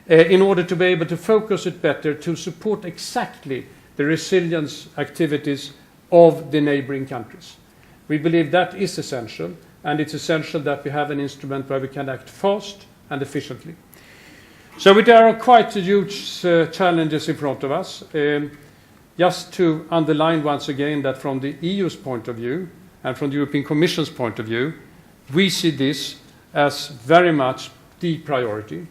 in order to be able to focus it better to support exactly the resilience activities of the neighboring countries. We believe that is essential, and it's essential that we have an instrument where we can act fast and efficiently. So there are quite huge challenges in front of us. Just to underline once again that from the EU's point of view and from the European Commission's point of view, we see this as very much the priority.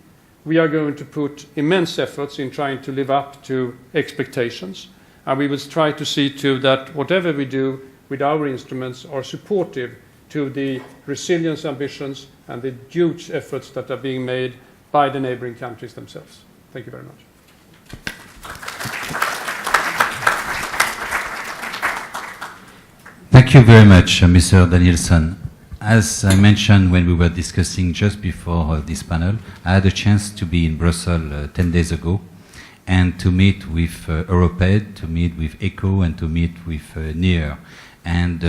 We are going to put immense efforts in trying to live up to expectations, and we will try to see to that whatever we do with our instruments are supportive to the resilience ambitions and the huge efforts that are being made by the neighboring countries themselves. Thank you very much. Thank you very much, Mr. Danielsson. As I mentioned when we were discussing just before this panel, I had a chance to be in Brussels 10 days ago and to meet with Europed, to meet with ECHO, and to meet with Near. And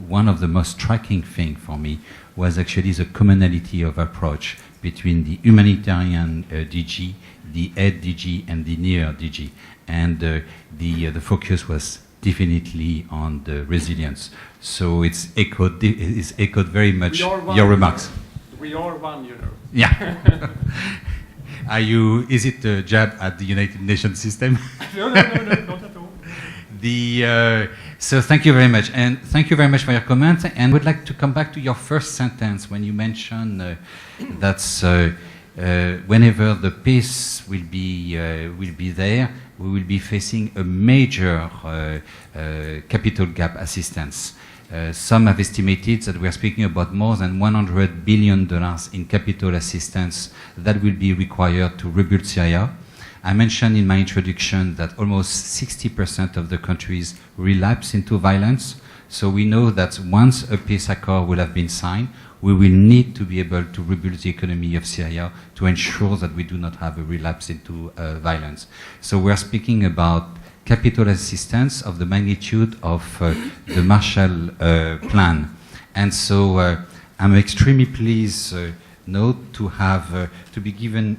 one of the most striking things for me was actually the commonality of approach between the humanitarian DG, the Aid DG, and the Near DG. And the focus was definitely on the resilience. So it's echoed very much your remarks. We are one, you know. Yeah. Are you, is it a jab at the United Nations system? No, not at all. So thank you very much. And thank you very much for your comment. And would like to come back to your first sentence when you mentioned that whenever the peace will be there, we will be facing a major capital gap assistance. Some have estimated that we are speaking about more than $100 billion in capital assistance that will be required to rebuild Syria. I mentioned in my introduction that almost 60% of the countries relapse into violence. So we know that once a peace accord will have been signed, we will need to be able to rebuild the economy of Syria to ensure that we do not have a relapse into violence. So we are speaking about capital assistance of the magnitude of the Marshall Plan. And so I'm extremely pleased to have to be given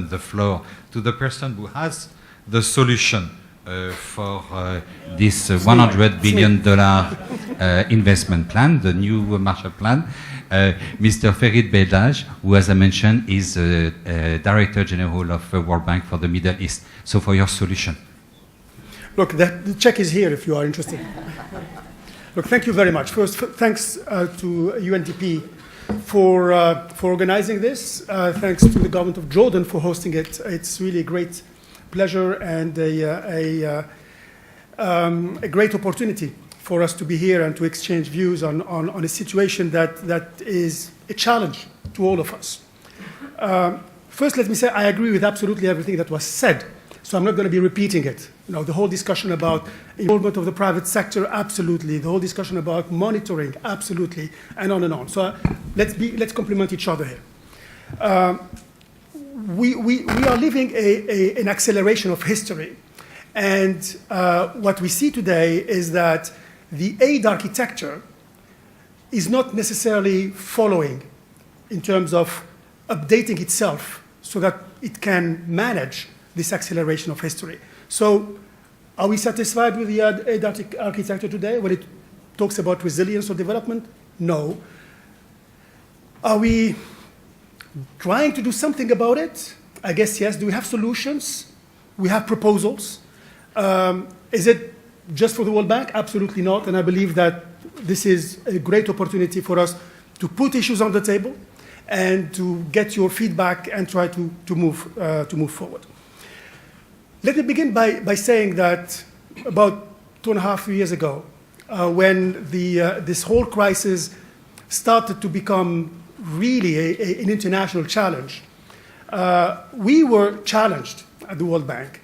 the floor to the person who has the solution for this $100 billion investment plan, the new Marshall Plan, Mr. Ferid Belhaj, who, as I mentioned, is Director General of World Bank for the Middle East. So for your solution. Look, the check is here if you are interested. Look, thank you very much. First, thanks to UNDP for organizing this. Thanks to the government of Jordan for hosting it. It's really a great pleasure and a great opportunity for us to be here and to exchange views on a situation that is a challenge to all of us. First, let me say I agree with absolutely everything that was said, so I'm not going to be repeating it. You know, the whole discussion about involvement of the private sector, absolutely. The whole discussion about monitoring, absolutely, and on and on. So let's complement each other here. We are living an acceleration of history, and what we see today is that the aid architecture is not necessarily following in terms of updating itself so that it can manage this acceleration of history. So are we satisfied with the aid architecture today when it talks about resilience or development? No. Are we trying to do something about it? I guess yes. Do we have solutions? We have proposals. Is it just for the World Bank? Absolutely not. And I believe that this is a great opportunity for us to put issues on the table and to get your feedback and try to move forward. Let me begin by saying that about 2.5 years ago, when this whole crisis started to become really an international challenge, we were challenged at the World Bank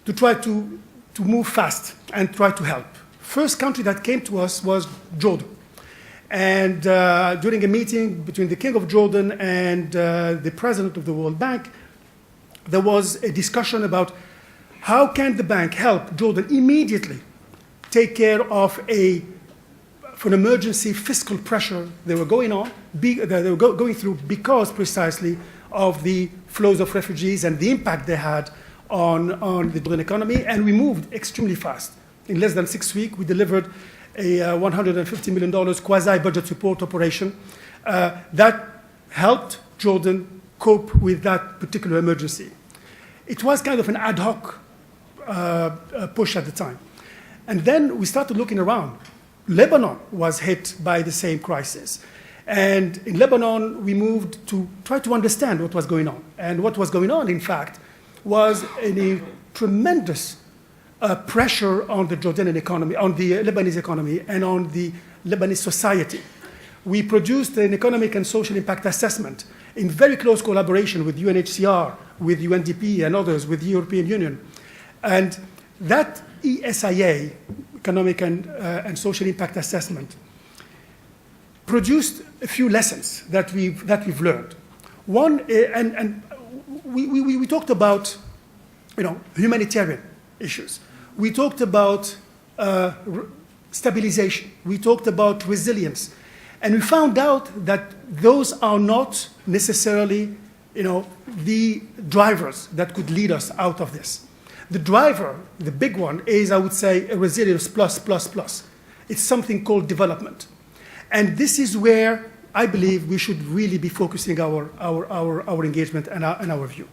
to try to move fast and try to help. First country that came to us was Jordan. And during a meeting between the King of Jordan and the President of the World Bank, there was a discussion about how can the bank help Jordan immediately take care of an emergency fiscal pressure they were going through because precisely of the flows of refugees and the impact they had on the Jordan economy. And we moved extremely fast. In less than 6 weeks, we delivered a $150 million quasi-budget support operation that helped Jordan cope with that particular emergency. It was kind of an ad hoc push at the time. And then we started looking around. Lebanon was hit by the same crisis. And in Lebanon, we moved to try to understand what was going on. And what was going on, in fact, was a tremendous pressure on the Jordanian economy, on the Lebanese economy, and on the Lebanese society. We produced an economic and social impact assessment in very close collaboration with UNHCR, with UNDP and others, with the European Union. And that ESIA, Economic and Social Impact Assessment, produced a few lessons that we've learned. One, and we talked about, humanitarian issues. We talked about stabilization. We talked about resilience. And we found out that those are not necessarily, the drivers that could lead us out of this. The driver, the big one, is, I would say, a resilience plus. It's something called development. And this is where I believe we should really be focusing our engagement and our view.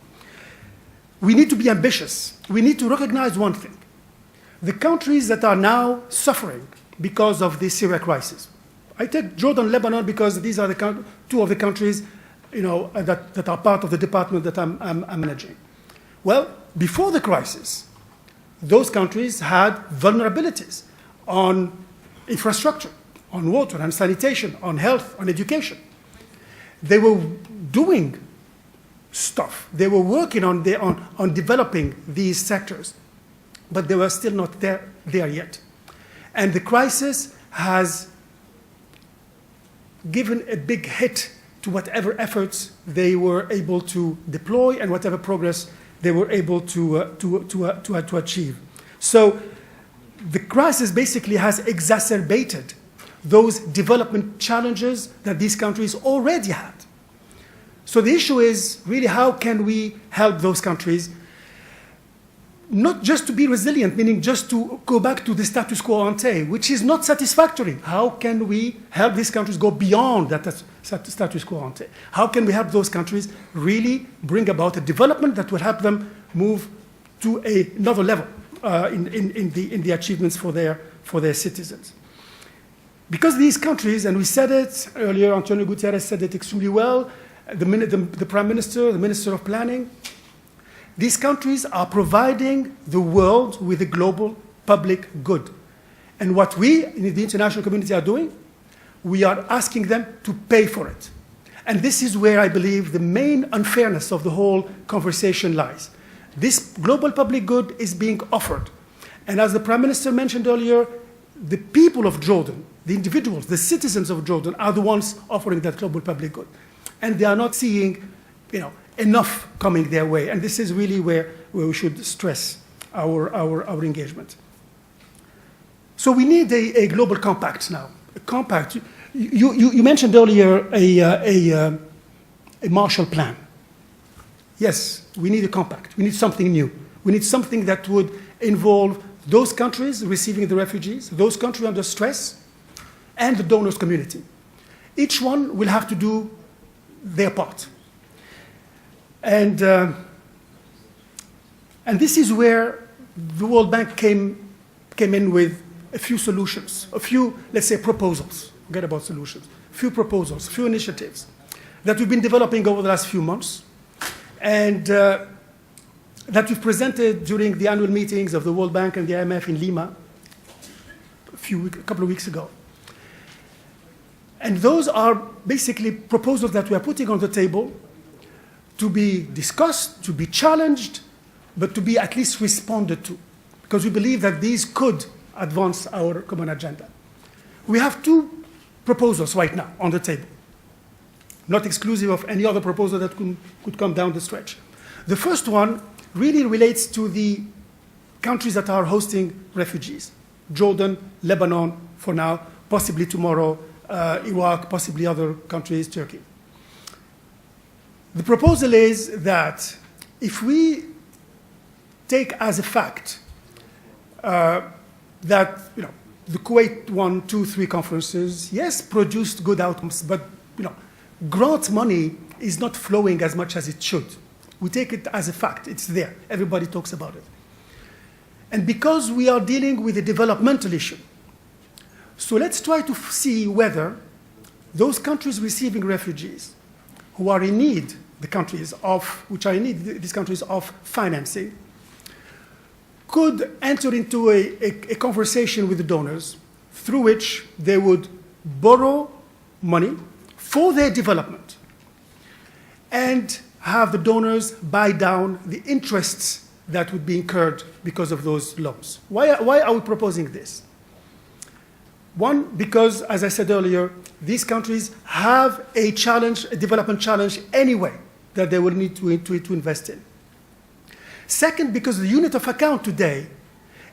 We need to be ambitious. We need to recognize one thing. The countries that are now suffering because of the Syria crisis. I take Jordan, Lebanon, because these are two of the countries that are part of the department that I'm managing. Well, before the crisis, those countries had vulnerabilities on infrastructure, on water and sanitation, on health, on education. They were doing stuff. They were working on developing these sectors, but they were still not there yet. And the crisis has given a big hit to whatever efforts they were able to deploy and whatever progress they were able to achieve. So the crisis basically has exacerbated those development challenges that these countries already had. So the issue is really how can we help those countries not just to be resilient, meaning just to go back to the status quo ante, which is not satisfactory. How can we help these countries go beyond that status quo ante? How can we help those countries really bring about a development that will help them move to another level in the achievements for their citizens? Because these countries, and we said it earlier, Antonio Guterres said it extremely well, the Prime Minister, the Minister of Planning, these countries are providing the world with a global public good. And what we in the international community are doing, we are asking them to pay for it. And this is where I believe the main unfairness of the whole conversation lies. This global public good is being offered. And as the Prime Minister mentioned earlier, the people of Jordan, the individuals, the citizens of Jordan are the ones offering that global public good. And they are not seeing, enough coming their way. And this is really where we should stress our engagement. So we need a global compact now. A compact. You mentioned earlier a Marshall Plan. Yes, we need a compact. We need something new. We need something that would involve those countries receiving the refugees, those countries under stress, and the donors community. Each one will have to do their part. And this is where the World Bank came in with a few solutions, a few, let's say, proposals. Forget about solutions. A few proposals, a few initiatives that we've been developing over the last few months, and that we've presented during the annual meetings of the World Bank and the IMF in Lima a couple of weeks ago. And those are basically proposals that we are putting on the table to be discussed, to be challenged, but to be at least responded to, because we believe that these could advance our common agenda. We have two proposals right now on the table, not exclusive of any other proposal that could come down the stretch. The first one really relates to the countries that are hosting refugees: Jordan, Lebanon for now, possibly tomorrow, Iraq, possibly other countries, Turkey. The proposal is that if we take as a fact that the Kuwait 1, 2, 3 conferences, yes, produced good outcomes, but grant money is not flowing as much as it should. We take it as a fact. It's there. Everybody talks about it. And because we are dealing with a developmental issue, so let's try to see whether those countries receiving refugees who are in need, these countries of financing, could enter into a conversation with the donors through which they would borrow money for their development and have the donors buy down the interests that would be incurred because of those loans. Why are we proposing this? One, because, as I said earlier, these countries have a development challenge anyway that they will need to invest in. Second, because the unit of account today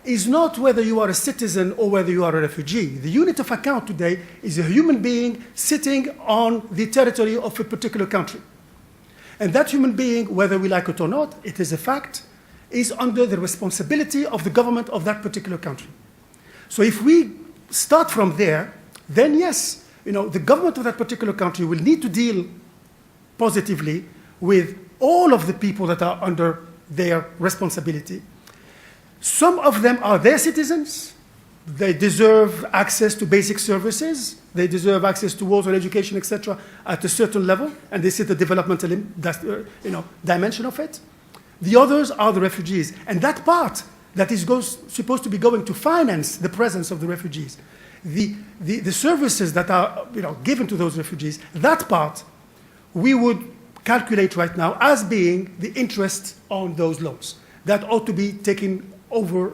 is not whether you are a citizen or whether you are a refugee. The unit of account today is a human being sitting on the territory of a particular country. And that human being, whether we like it or not, it is a fact, is under the responsibility of the government of that particular country. So if we start from there, then yes, the government of that particular country will need to deal positively with all of the people that are under their responsibility. Some of them are their citizens. They deserve access to basic services. They deserve access to water, education, etc. at a certain level, and they see the developmental dimension of it. The others are the refugees. And that part that is supposed to be going to finance the presence of the refugees the services that are given to those refugees, that part we would calculate right now as being the interest on those loans. That ought to be taken over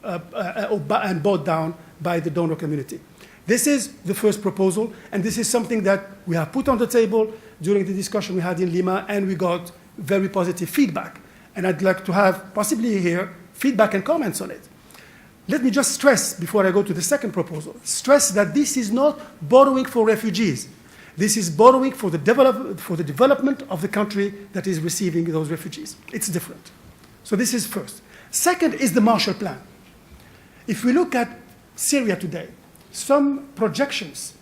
and brought down by the donor community. This is the first proposal, and this is something that we have put on the table during the discussion we had in Lima, and we got very positive feedback. And I'd like to have, possibly here, feedback and comments on it. Let me just stress, before I go to the second proposal, stress that this is not borrowing for refugees. This is borrowing for the development of the country that is receiving those refugees. It's different. So this is first. Second is the Marshall Plan. If we look at Syria today, some projections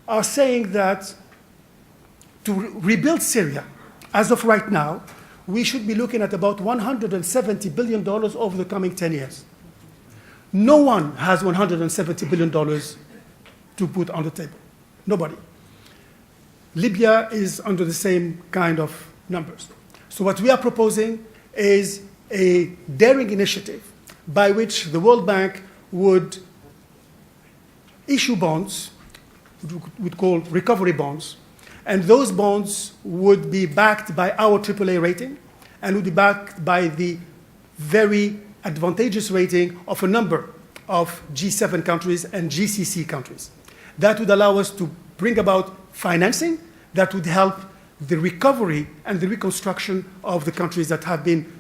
are saying that to rebuild Syria, as of right now, we should be looking at about $170 billion over the coming 10 years. No one has $170 billion to put on the table. Nobody. Libya is under the same kind of numbers. So what we are proposing is a daring initiative by which the World Bank would issue bonds, we'd call recovery bonds, and those bonds would be backed by our AAA rating and would be backed by the very advantageous rating of a number of G7 countries and GCC countries. That would allow us to bring about financing that would help the recovery and the reconstruction of the countries that have been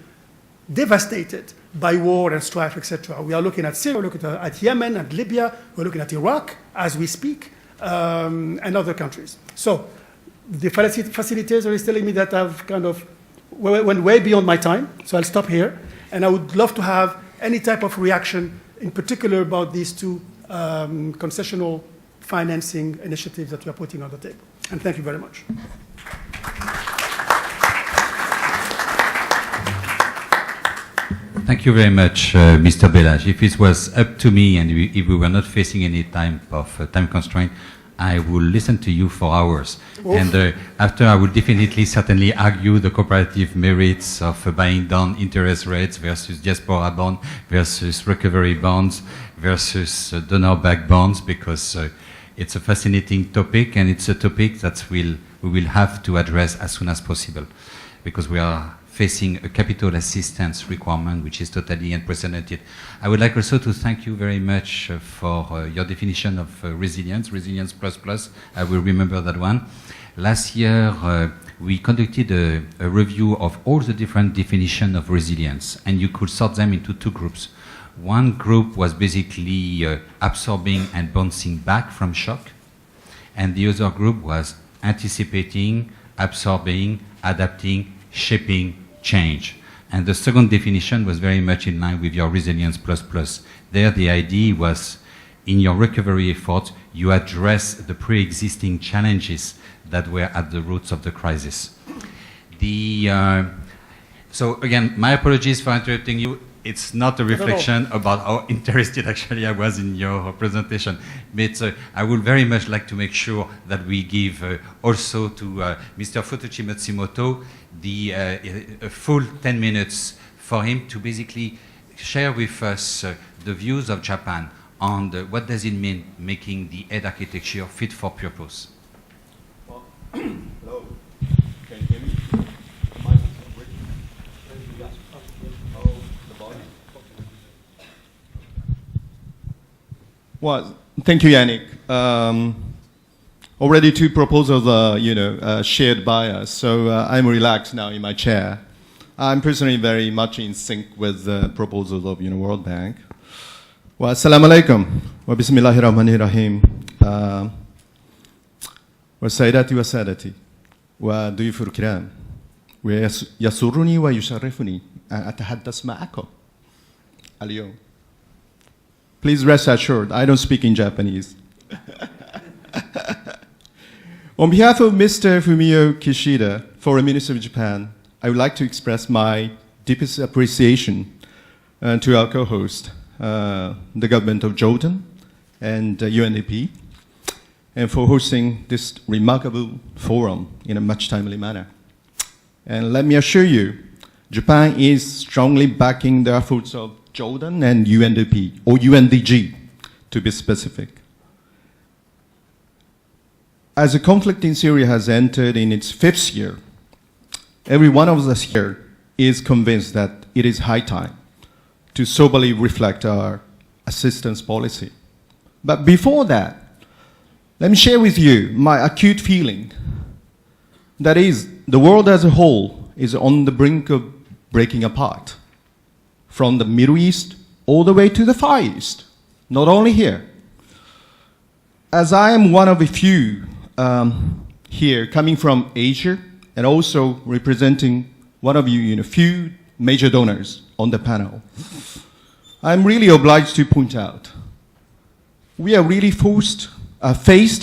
devastated by war and strife, etc. We are looking at Syria, we're looking at Yemen and Libya, we're looking at Iraq as we speak, and other countries. So the facilitator is telling me that I've kind of went way beyond my time, so I'll stop here. And I would love to have any type of reaction, in particular about these two concessional financing initiatives that we are putting on the table. And thank you very much. Thank you very much, Mr. Belhaj. If it was up to me and if we were not facing any time constraint, I will listen to you for hours. Oof. And after, I will definitely, certainly argue the comparative merits of buying down interest rates versus diaspora bond versus recovery bonds versus donor-backed bonds, because it's a fascinating topic, and it's a topic that we will have to address as soon as possible, because we are facing a capital assistance requirement which is totally unprecedented. I would like also to thank you very much for your definition of resilience plus. I will remember that one. Last year, we conducted a review of all the different definitions of resilience, and you could sort them into two groups. One group was basically absorbing and bouncing back from shock, and the other group was anticipating, absorbing, adapting, shaping, change. And the second definition was very much in line with your resilience plus. There, the idea was, in your recovery efforts, you address the pre-existing challenges that were at the roots of the crisis. So again, my apologies for interrupting you. It's not a reflection about how interested actually I was in your presentation. But I would very much like to make sure that we give also to Mr. Futoshi Matsumoto a full 10 minutes for him to basically share with us the views of Japan on what does it mean making the aid architecture fit for purpose. Well, hello, can you hear me? Well, thank you, Yannick. Already two proposals shared by us, so I'm relaxed now in my chair. I'm personally very much in sync with the proposals of World Bank. Well, assalamu alaikum wa bismillahir rahmanir rahim. Wa sayyidati wa sadati wa duyuful kiram wa yasurruni wa yusharrifuni an atahaddas ma'akum al-yawm. Please rest assured, I don't speak in Japanese. On behalf of Mr. Fumio Kishida, Foreign Minister of Japan, I would like to express my deepest appreciation to our co-host, the government of Jordan and UNDP, and for hosting this remarkable forum in a much timely manner. And let me assure you, Japan is strongly backing the efforts of Jordan and UNDP, or UNDG, to be specific. as the conflict in Syria has entered in its 5th year, every one of us here is convinced that it is high time to soberly reflect our assistance policy. But before that, let me share with you my acute feeling. That is, the world as a whole is on the brink of breaking apart, from the Middle East all the way to the Far East, not only here. As I am one of a few here coming from Asia and also representing one of you, few major donors on the panel, I'm really obliged to point out we are really faced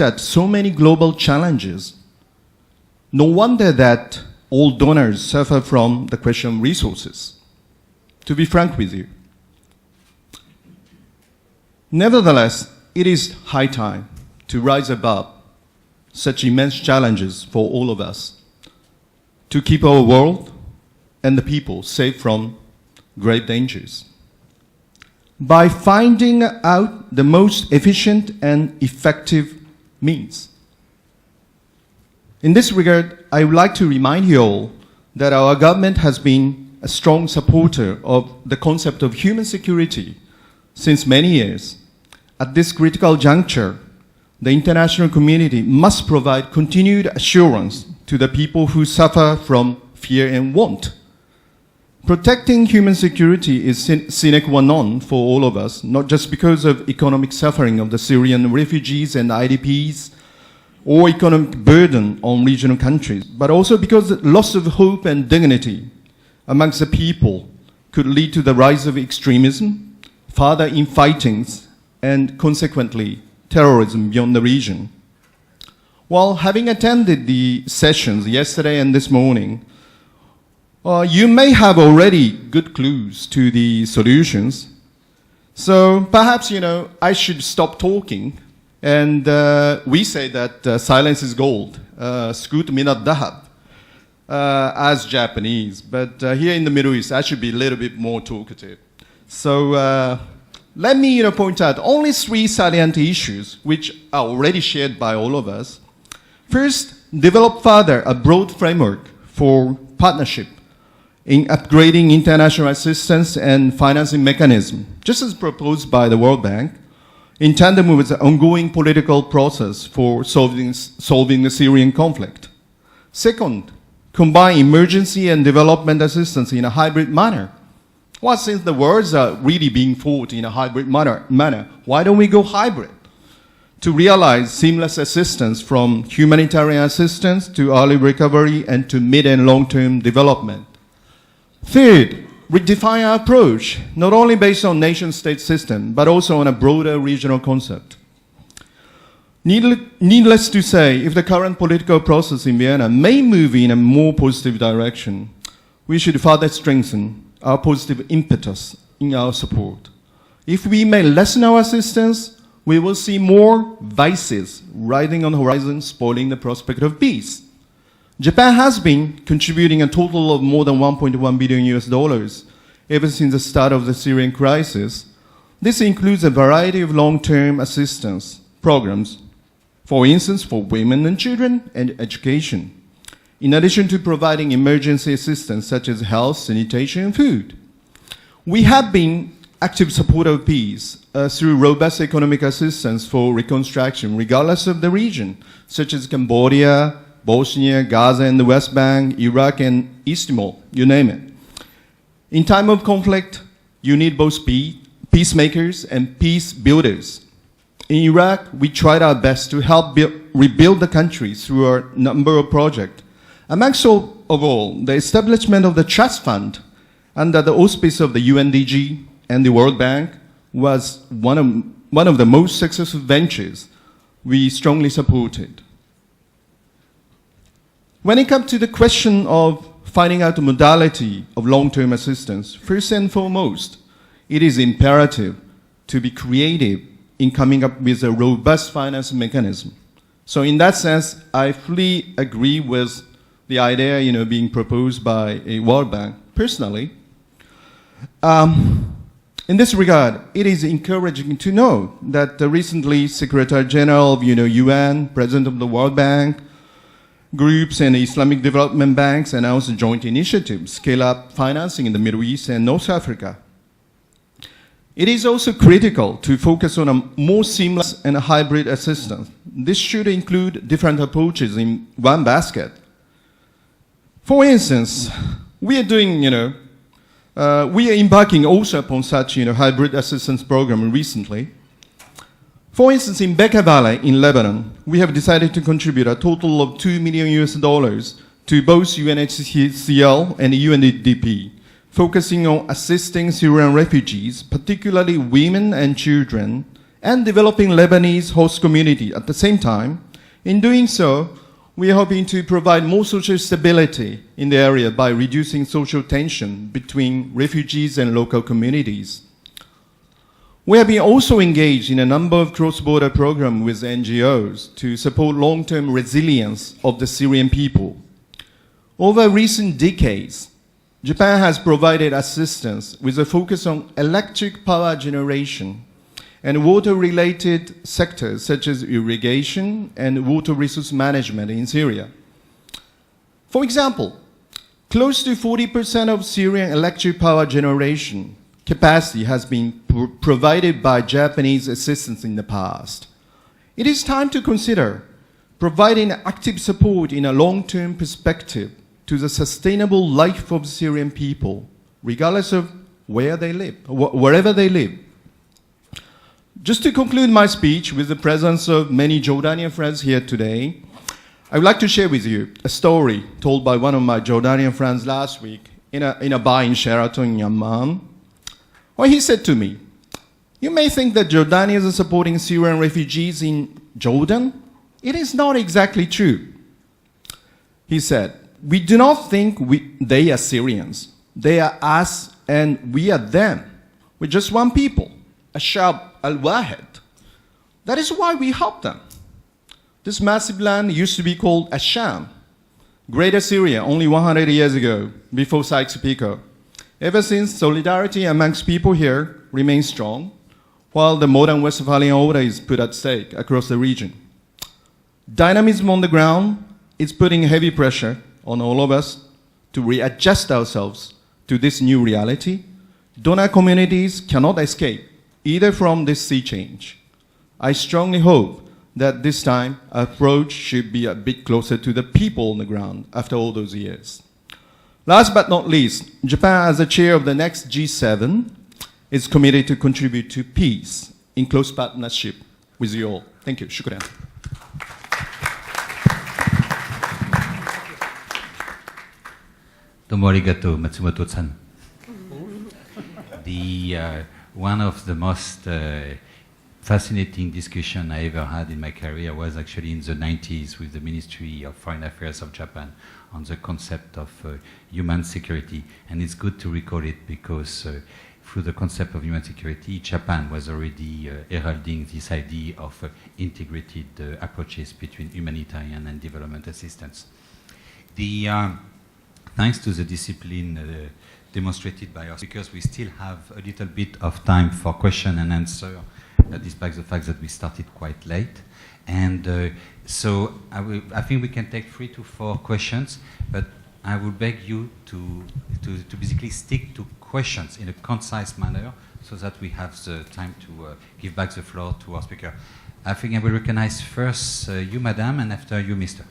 at so many global challenges. No wonder that all donors suffer from the question of resources, to be frank with you. Nevertheless, it is high time to rise above such immense challenges for all of us, to keep our world and the people safe from grave dangers, by finding out the most efficient and effective means. In this regard, I would like to remind you all that our government has been a strong supporter of the concept of human security since many years. At this critical juncture, the international community must provide continued assurance to the people who suffer from fear and want. Protecting human security is sine qua non for all of us, not just because of economic suffering of the Syrian refugees and IDPs, or economic burden on regional countries, but also because the loss of hope and dignity amongst the people could lead to the rise of extremism, further infightings, and consequently terrorism beyond the region. While having attended the sessions yesterday and this morning, you may have already good clues to the solutions. So perhaps, I should stop talking. And we say that silence is gold, skut minat dahab, as Japanese. But here in the Middle East, I should be a little bit more talkative. So let me point out only 3 salient issues which are already shared by all of us. First, develop further a broad framework for partnership in upgrading international assistance and financing mechanism, just as proposed by the World Bank, in tandem with the ongoing political process for solving the Syrian conflict. Second, combine emergency and development assistance in a hybrid manner. Well, since the wars are really being fought in a hybrid manner, why don't we go hybrid? To realize seamless assistance from humanitarian assistance to early recovery and to mid and long-term development. Third, redefine our approach, not only based on nation-state system, but also on a broader regional concept. Needless to say, if the current political process in Vienna may move in a more positive direction, we should further strengthen our positive impetus in our support. If we may lessen our assistance, we will see more vices rising on the horizon, spoiling the prospect of peace. Japan has been contributing a total of more than $1.1 billion ever since the start of the Syrian crisis. This includes a variety of long-term assistance programs, for instance, for women and children and education, in addition to providing emergency assistance such as health, sanitation, and food. We have been active supporters of peace through robust economic assistance for reconstruction, regardless of the region, such as Cambodia, Bosnia, Gaza and the West Bank, Iraq and East Timor, you name it. In time of conflict, you need both peacemakers and peace builders. In Iraq, we tried our best to help rebuild the country through a number of projects. Amongst all, the establishment of the Trust Fund under the auspice of the UNDG and the World Bank was one of the most successful ventures we strongly supported. When it comes to the question of finding out the modality of long-term assistance, first and foremost, it is imperative to be creative in coming up with a robust finance mechanism. So in that sense, I fully agree with the idea being proposed by a World Bank. Personally, In this regard, it is encouraging to know that the recently Secretary General of UN, President of the World Bank, groups and Islamic development banks announced joint initiatives, scale up financing in the Middle East and North Africa. It is also critical to focus on a more seamless and hybrid assistance. This should include different approaches in one basket. For instance, we are doing, we are embarking also upon such, hybrid assistance program recently. For instance, in Bekaa Valley in Lebanon, we have decided to contribute a total of $2 million to both UNHCR and UNDP, focusing on assisting Syrian refugees, particularly women and children, and developing Lebanese host community at the same time. In doing so, we are hoping to provide more social stability in the area by reducing social tension between refugees and local communities. We have been also engaged in a number of cross-border programs with NGOs to support long-term resilience of the Syrian people. Over recent decades, Japan has provided assistance with a focus on electric power generation and water-related sectors such as irrigation and water resource management in Syria. For example, close to 40% of Syrian electric power generation capacity has been provided by Japanese assistance in the past. It is time to consider providing active support in a long-term perspective to the sustainable life of Syrian people, regardless of where they live, wherever they live. Just to conclude my speech with the presence of many Jordanian friends here today, I would like to share with you a story told by one of my Jordanian friends last week in a bar in Sheraton in Amman. Well, he said to me, "You may think that Jordanians are supporting Syrian refugees in Jordan. It is not exactly true." He said, "We do not think they are Syrians. They are us and we are them. We're just one people, Ashab al-Wahid. That is why we help them. This massive land used to be called Asham, Greater Syria, only 100 years ago, before Sykes-Picot. Ever since, solidarity amongst people here remains strong, while the modern Westphalian order is put at stake across the region. Dynamism on the ground is putting heavy pressure on all of us to readjust ourselves to this new reality. Donor communities cannot escape either from this sea change. I strongly hope that this time our approach should be a bit closer to the people on the ground after all those years." Last but not least, Japan, as the chair of the next G7, is committed to contribute to peace in close partnership with you all. Thank you. Shukran. Domo arigato, Matsumoto-san. One of the most fascinating discussions I ever had in my career was actually in the 90s with the Ministry of Foreign Affairs of Japan on the concept of human security. And it's good to recall it because through the concept of human security, Japan was already heralding this idea of integrated approaches between humanitarian and development assistance. Thanks to the discipline demonstrated by us, because we still have a little bit of time for question and answer, despite the fact that we started quite late. And so I think we can take 3 to 4 questions, but I will beg you to basically stick to questions in a concise manner so that we have the time to give back the floor to our speaker. I think I will recognize first you, madam, and after you, mister.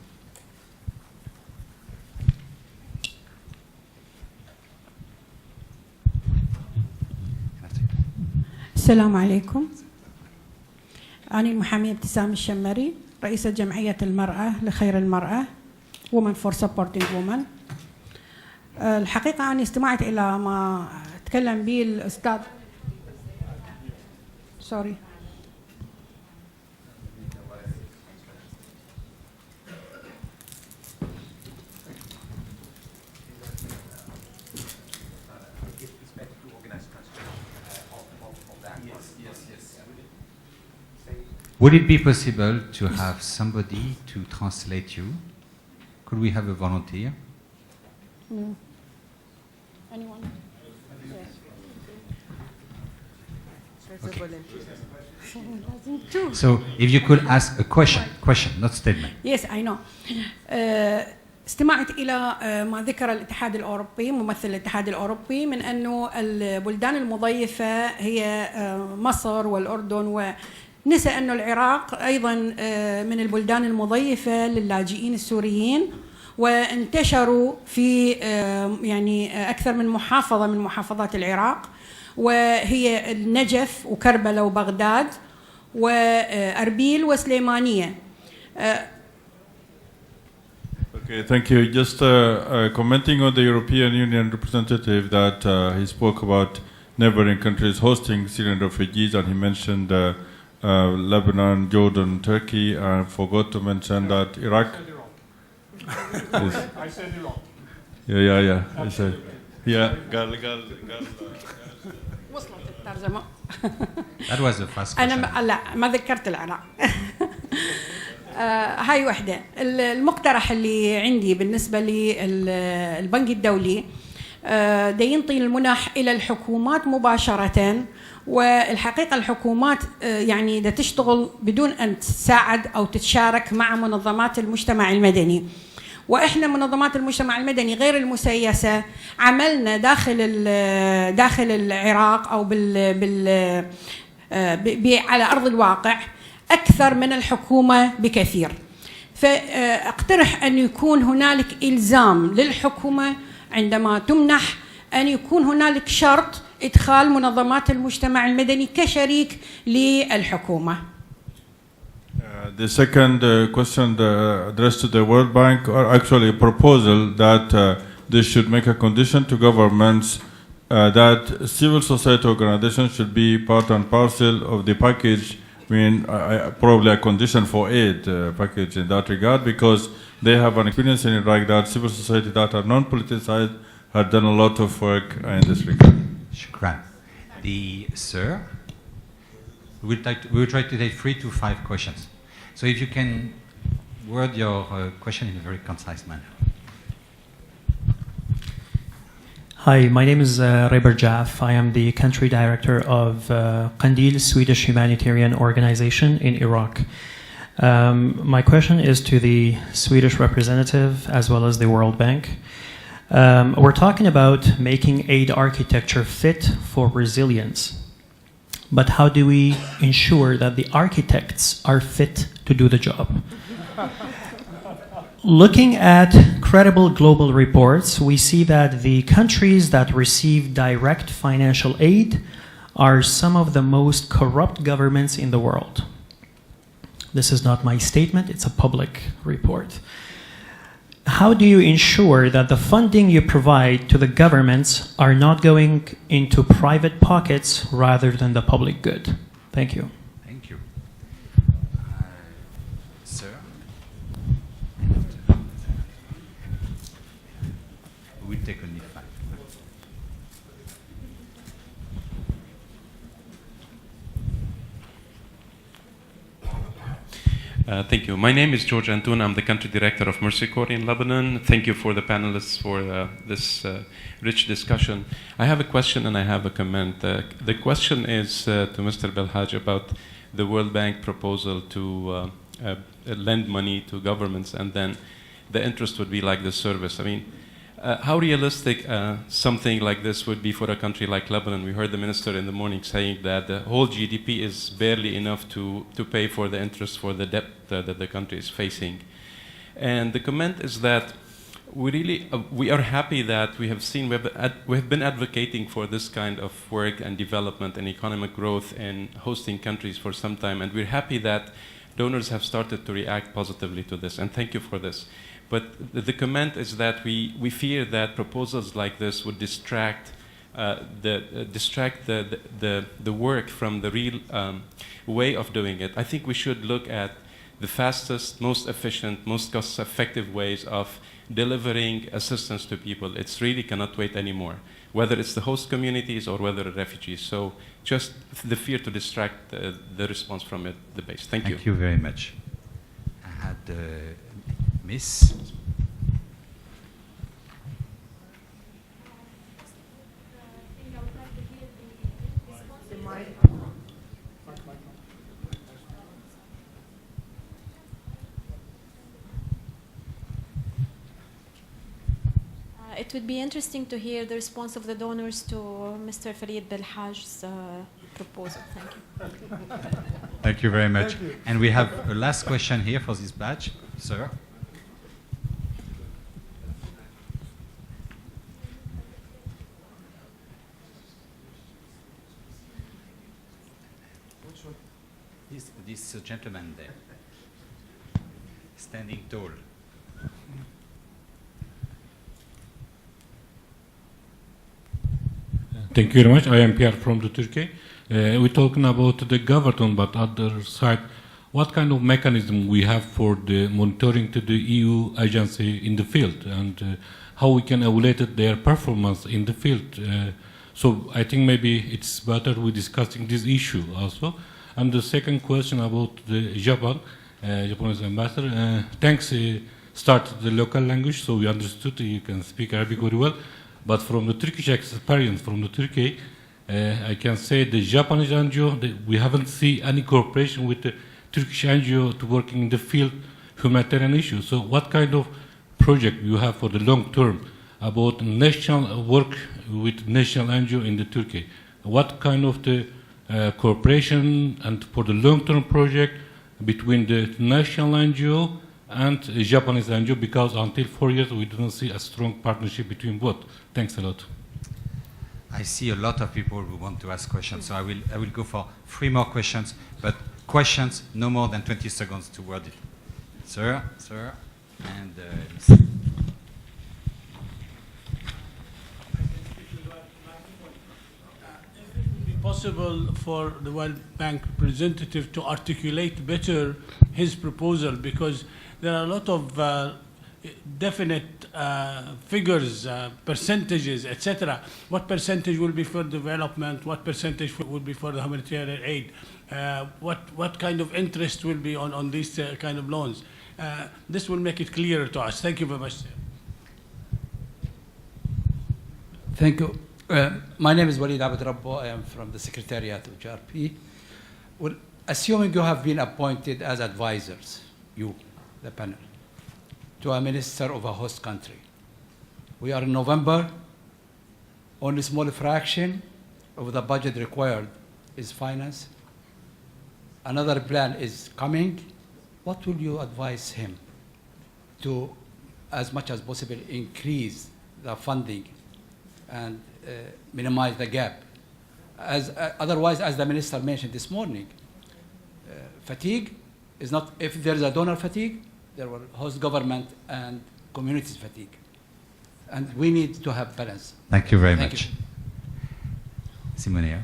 السلام عليكم. أنا المحامية ابتسام الشمري، رئيسة جمعية المرأة لخير المرأة Women for Supporting Women. الحقيقة أنا استمعت إلى ما تكلم به الأستاذ سوري Would it be possible to have somebody to translate you? Could we have a volunteer? No. Anyone? There's a volunteer. So if you could ask a question, not statement. Yes, I know. استمعت إلى ما ذكر الاتحاد الأوروبي، ممثل الاتحاد الأوروبي، من أنه البلدان المضيفة هي مصر والأردن، ونسى أنه العراق أيضا من البلدان المضيفة للاجئين السوريين، وانتشروا في يعني أكثر من محافظة من محافظات العراق، وهي النجف وكربلاء وبغداد وأربيل وسليمانية. Okay, thank you. Just commenting on the European Union representative that he spoke about neighboring countries hosting Syrian refugees, and he mentioned Lebanon, Jordan, Turkey. I forgot to mention that Iraq. I said it wrong. Yeah. I said, yeah. وصلت الترجمة. That was a fast question. أنا لا ما ذكرت العراق. هاي وحدة. المقترح اللي عندي بالنسبة للبنك الدولي دا ينطي المنح إلى الحكومات مباشرة، والحقيقة الحكومات يعني دا تشتغل بدون أن تساعد أو تتشارك مع منظمات المجتمع المدني. وإحنا منظمات المجتمع المدني غير المسيسة عملنا داخل العراق أو على أرض الواقع أكثر من الحكومة بكثير. فأقترح أن يكون هنالك إلزام للحكومة عندما تمنح أن يكون هنالك شرط إدخال منظمات المجتمع المدني كشريك للحكومة. The second question addressed to the World Bank, or actually a proposal that they should make a condition to governments that civil society organizations should be part and parcel of the package. I mean, probably a condition for aid package in that regard, because they have an experience in Iraq that civil society that are non-politicized have done a lot of work in this regard. Shukran. Sir, we will try to take 3 to 5 questions. So if you can word your question in a very concise manner. Hi, my name is Reber Jaff. I am the country director of Qandil, Swedish humanitarian organization in Iraq. My question is to the Swedish representative as well as the World Bank. We're talking about making aid architecture fit for resilience. But how do we ensure that the architects are fit to do the job? Looking at credible global reports, we see that the countries that receive direct financial aid are some of the most corrupt governments in the world. This is not my statement, it's a public report. How do you ensure that the funding you provide to the governments are not going into private pockets rather than the public good? Thank you. Thank you. Sir? We'll take only 5. Thank you. My name is George Antoun. I'm the country director of Mercy Corps in Lebanon. Thank you for the panelists for this rich discussion. I have a question and I have a comment. The question is to Mr. Belhaj about the World Bank proposal to lend money to governments, and then the interest would be like the service. I mean, how realistic something like this would be for a country like Lebanon? We heard the minister in the morning saying that the whole GDP is barely enough to pay for the interest for the debt that the country is facing. And the comment is that we are happy that we have seen, we have been advocating for this kind of work and development and economic growth in hosting countries for some time, and we're happy that donors have started to react positively to this, and thank you for this. But the comment is that we fear that proposals like this would distract the work from the real way of doing it. I think we should look at the fastest, most efficient, most cost-effective ways of delivering assistance to people. It really cannot wait anymore, whether it's the host communities or whether refugees. So just the fear to distract the response from it, the base. Thank you. Thank you very much. I had Miss. It would be interesting to hear the response of the donors to Mr. Ferid Belhaj's proposal. Thank you. Thank you very much. And we have a last question here for this batch, sir. This gentleman there, standing tall. Thank you very much. I am Pierre from the Turkey. We're talking about the government, but other side, what kind of mechanism we have for the monitoring to the EU agency in the field, and how we can evaluate their performance in the field. So I think maybe it's better we discussing this issue also. And the second question about the Japanese ambassador. Thanks, start the local language, so we understood you can speak Arabic very well. But from the Turkish experience, from the Turkey, I can say the Japanese NGO, we haven't seen any cooperation with the Turkish NGO to working in the field humanitarian issues. So what kind of project you have for the long term about national work with national NGO in the Turkey? What kind of the cooperation and for the long-term project between the national NGO and Japanese NGO, because until 4 years we didn't see a strong partnership between both. Thanks a lot. I see a lot of people who want to ask questions, so I will go for 3 more questions, but questions no more than 20 seconds to word it. Sir, and possible for the World Bank representative to articulate better his proposal, because there are a lot of definite figures, percentages, etc. What percentage will be for development? What percentage will be for the humanitarian aid? What kind of interest will be on these kind of loans? This will make it clearer to us. Thank you very much, sir. Thank you. My name is Walid Abed Rabbo. I am from the Secretariat of GRP. Well, assuming you have been appointed as advisors, you, the panel, to a minister of a host country. We are in November. Only a small fraction of the budget required is financed. Another plan is coming. What will you advise him to, as much as possible, increase the funding and minimize the gap? Otherwise, as the minister mentioned this morning, fatigue is not, if there is a donor fatigue, there will host government and communities fatigue. And we need to have balance. Thank you very much. Simone.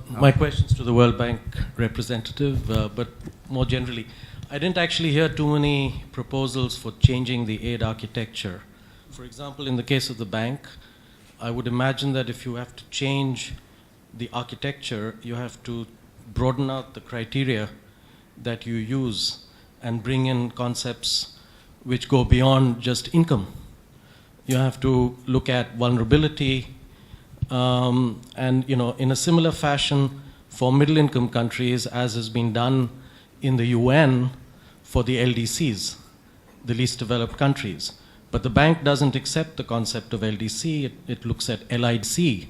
My questions to the World Bank representative, but more generally, I didn't actually hear too many proposals for changing the aid architecture. For example, in the case of the bank, I would imagine that if you have to change the architecture, you have to broaden out the criteria that you use and bring in concepts which go beyond just income. You have to look at vulnerability, and in a similar fashion for middle-income countries, as has been done in the UN for the LDCs, the least developed countries. But the bank doesn't accept the concept of LDC. It looks at LIC,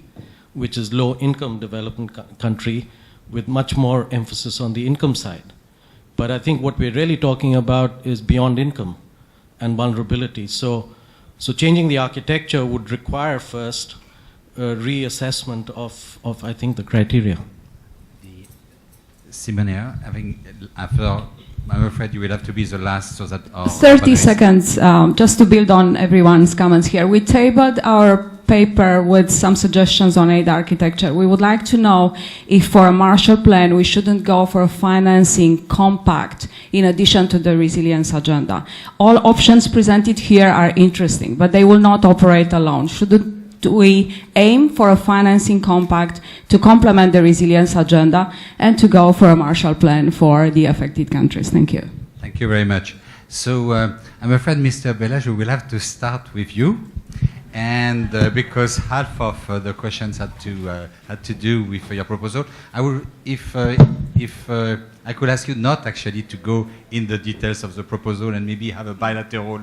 which is low-income development country, with much more emphasis on the income side. But I think what we're really talking about is beyond income and vulnerability. So changing the architecture would require first a reassessment of I think, the criteria. Simone, I'm afraid you will have to be the last, so that 30 seconds, just to build on everyone's comments here. We tabled our paper with some suggestions on aid architecture. We would like to know if for a Marshall Plan we shouldn't go for a financing compact in addition to the resilience agenda. All options presented here are interesting, but they will not operate alone. Shouldn't we aim for a financing compact to complement the resilience agenda and to go for a Marshall Plan for the affected countries? Thank you. Thank you very much. So I'm afraid, Mr. Belhaj, we will have to start with you, and because half of the questions had to do with your proposal, I will, if I could ask you not actually to go in the details of the proposal and maybe have a bilateral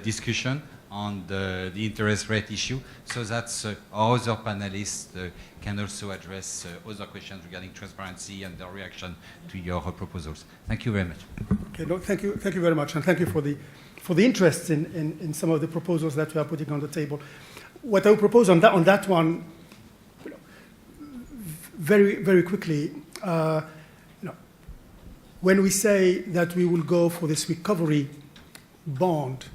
discussion on the interest rate issue, so that our other panelists can also address other questions regarding transparency and the reaction to your proposals. Thank you very much. Okay, no, thank you very much, and thank you for the interest in some of the proposals that we are putting on the table. What I would propose on that one, very quickly, when we say that we will go for this recovery bond,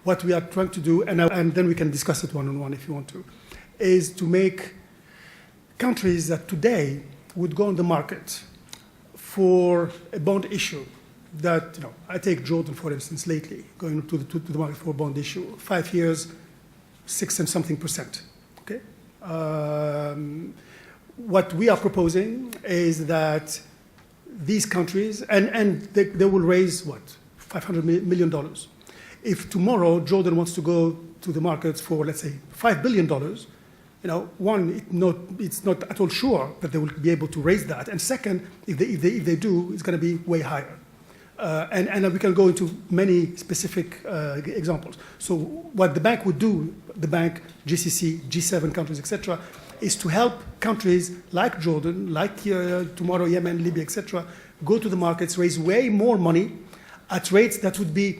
what we are trying to do, and then we can discuss it one-on-one if you want to, is to make countries that today would go on the market for a bond issue that, I take Jordan, for instance, lately, going to the market for a bond issue, 5 years, 6 and something %. Okay? What we are proposing is that these countries, and they will raise, what, $500 million. If tomorrow Jordan wants to go to the markets for, let's say, $5 billion, one, it's not at all sure that they will be able to raise that. And second, if they do, it's going to be way higher. And we can go into many specific examples. So what the bank would do, the bank, GCC, G7 countries, etc., is to help countries like Jordan, like tomorrow Yemen, Libya, etc., go to the markets, raise way more money at rates that would be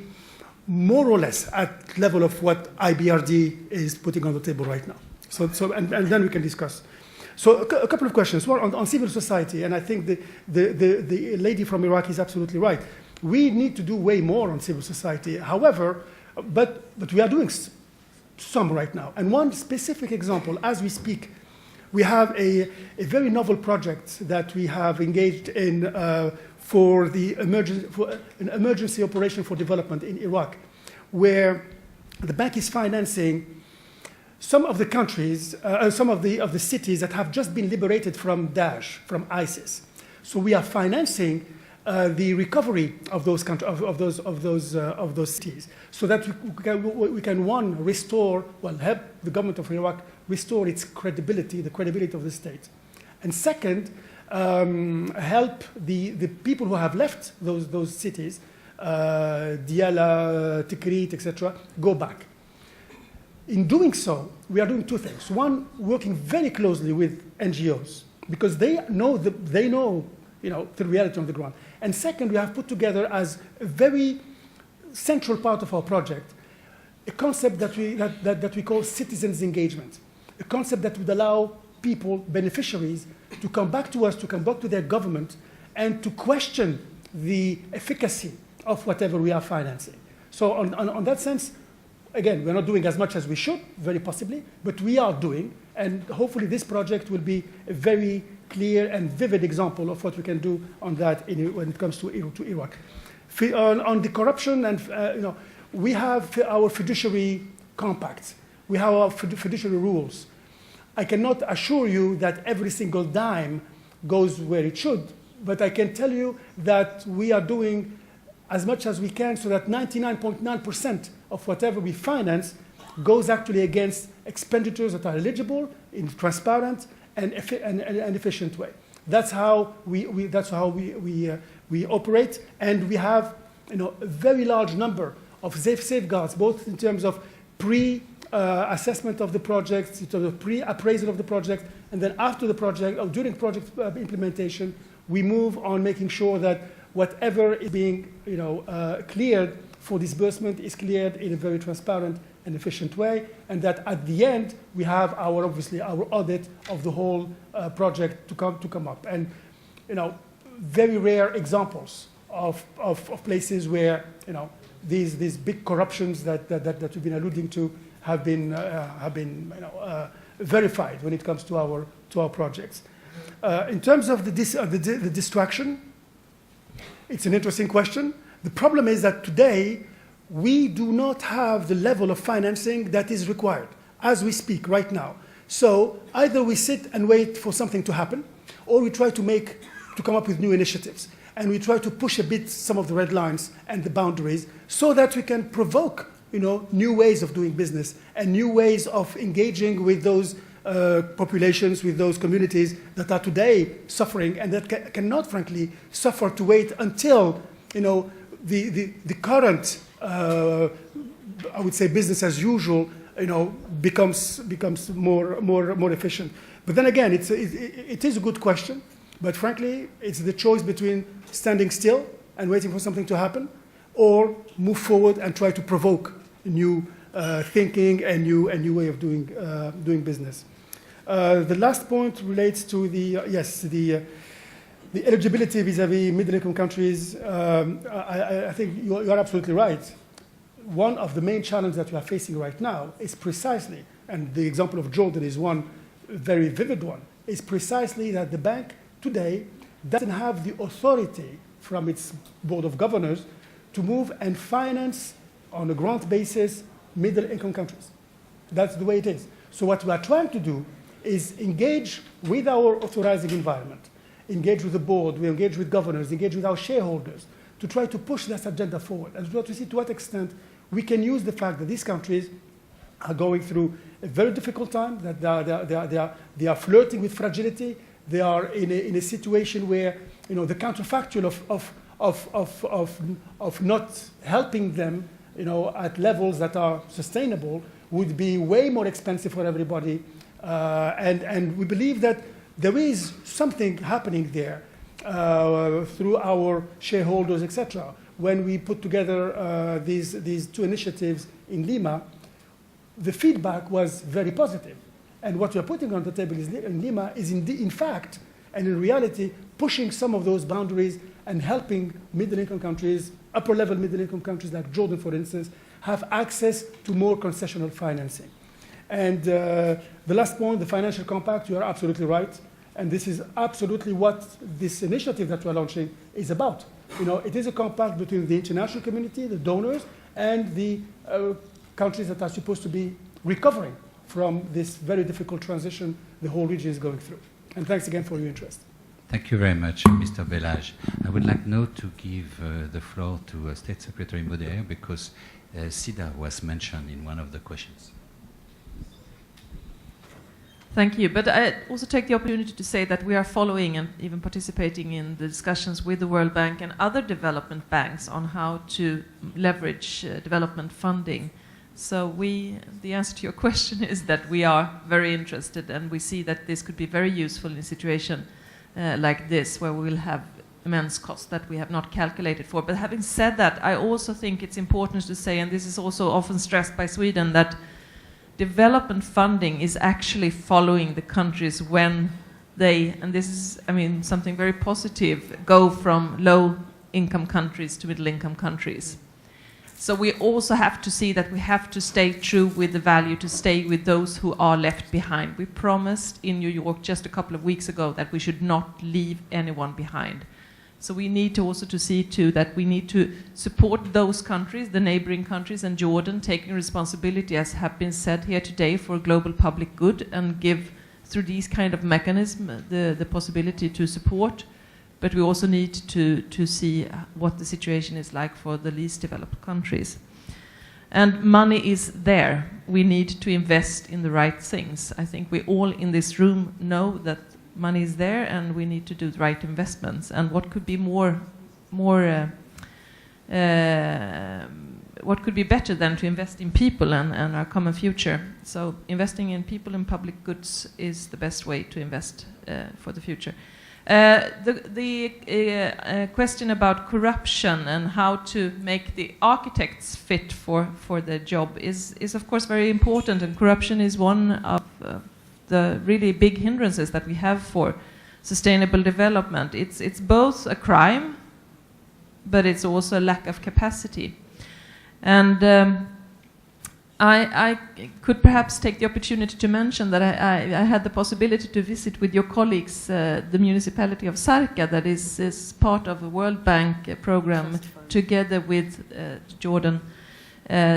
more or less at level of what IBRD is putting on the table right now. And then we can discuss. So a couple of questions. One on civil society, and I think the lady from Iraq is absolutely right. We need to do way more on civil society. However, but we are doing some right now. And one specific example, as we speak, we have a very novel project that we have engaged in for an emergency operation for development in Iraq, where the bank is financing some of the countries, some of the cities that have just been liberated from Daesh, from ISIS. So we are financing the recovery of those of those cities, so that we can one, restore, help the government of Iraq restore its credibility, the credibility of the state, and second, help the people who have left those cities, Diyala, Tikrit, etc., go back. In doing so, we are doing two things. One, working very closely with NGOs, because they know the reality on the ground. And second, we have put together as a very central part of our project a concept that we call citizens engagement, a concept that would allow people, beneficiaries, to come back to us, to come back to their government, and to question the efficacy of whatever we are financing. So on that sense, again, we're not doing as much as we should, very possibly, but we are doing, and hopefully this project will be a very clear and vivid example of what we can do on that when it comes to Iraq. On the corruption, and we have our fiduciary compacts, we have our fiduciary rules. I cannot assure you that every single dime goes where it should, but I can tell you that we are doing as much as we can so that 99.9% of whatever we finance goes actually against expenditures that are eligible in transparent and efficient way. That's how we operate, and we have a very large number of safeguards, both in terms of pre-assessment of the project, in terms of pre-appraisal of the project, and then after the project, or during project implementation, we move on making sure that whatever is being cleared for disbursement is cleared in a very transparent and efficient way, and that at the end we have our audit of the whole project to come up. And very rare examples of places where these big corruptions that we've been alluding to have been verified when it comes to our projects. In terms of the distraction, it's an interesting question. The problem is that today we do not have the level of financing that is required as we speak right now. So either we sit and wait for something to happen, or we try to come up with new initiatives, and we try to push a bit some of the red lines and the boundaries so that we can provoke new ways of doing business and new ways of engaging with those populations, with those communities that are today suffering and that cannot, frankly, suffer to wait until the current I would say, business as usual, becomes more efficient. But then again, it is a good question. But frankly, it's the choice between standing still and waiting for something to happen, or move forward and try to provoke new thinking and new way of doing business. The last point relates to the eligibility vis-à-vis middle-income countries. I think you are absolutely right. One of the main challenges that we are facing right now is precisely, and the example of Jordan is one very vivid one, is precisely that the bank today doesn't have the authority from its board of governors to move and finance on a grant basis middle-income countries. That's the way it is. So what we are trying to do is engage with our authorizing environment, engage with the board, we engage with governors, engage with our shareholders to try to push this agenda forward and try to see to what extent we can use the fact that these countries are going through a very difficult time, that they are flirting with fragility, they are in a situation where the counterfactual of not helping them at levels that are sustainable would be way more expensive for everybody. And we believe that there is something happening there through our shareholders, etc. When we put together these two initiatives in Lima, the feedback was very positive. And what we are putting on the table in Lima is in fact, and in reality, pushing some of those boundaries and helping middle-income countries, upper-level middle-income countries like Jordan, for instance, have access to more concessional financing. And the last point, the financial compact, you are absolutely right. And this is absolutely what this initiative that we're launching is about. It is a compact between the international community, the donors, and the countries that are supposed to be recovering from this very difficult transition the whole region is going through. And thanks again for your interest. Thank you very much, Mr. Belhaj. I would like now to give the floor to State Secretary Modéer, because SIDA was mentioned in one of the questions. Thank you. But I also take the opportunity to say that we are following and even participating in the discussions with the World Bank and other development banks on how to leverage development funding. So the answer to your question is that we are very interested, and we see that this could be very useful in a situation like this, where we will have immense costs that we have not calculated for. But having said that, I also think it's important to say, and this is also often stressed by Sweden, that development funding is actually following the countries when they, and this is, something very positive, go from low-income countries to middle-income countries. So we also have to see that we have to stay true with the value, to stay with those who are left behind. We promised in New York just a couple of weeks ago that we should not leave anyone behind. So we need to also to see too that we need to support those countries, the neighboring countries, and Jordan taking responsibility, as have been said here today, for global public good, and give through these kind of mechanisms the possibility to support. But we also need to see what the situation is like for the least developed countries. And money is there. We need to invest in the right things. I think we all in this room know that money is there, and we need to do the right investments. And what could be what could be better than to invest in people and our common future? So investing in people and public goods is the best way to invest for the future. The question about corruption and how to make the architects fit for the job is of course very important, and corruption is one of the really big hindrances that we have for sustainable development. It's both a crime, but it's also a lack of capacity. And I could perhaps take the opportunity to mention that I had the possibility to visit with your colleagues the municipality of Sarka, that is part of a World Bank program together with Jordan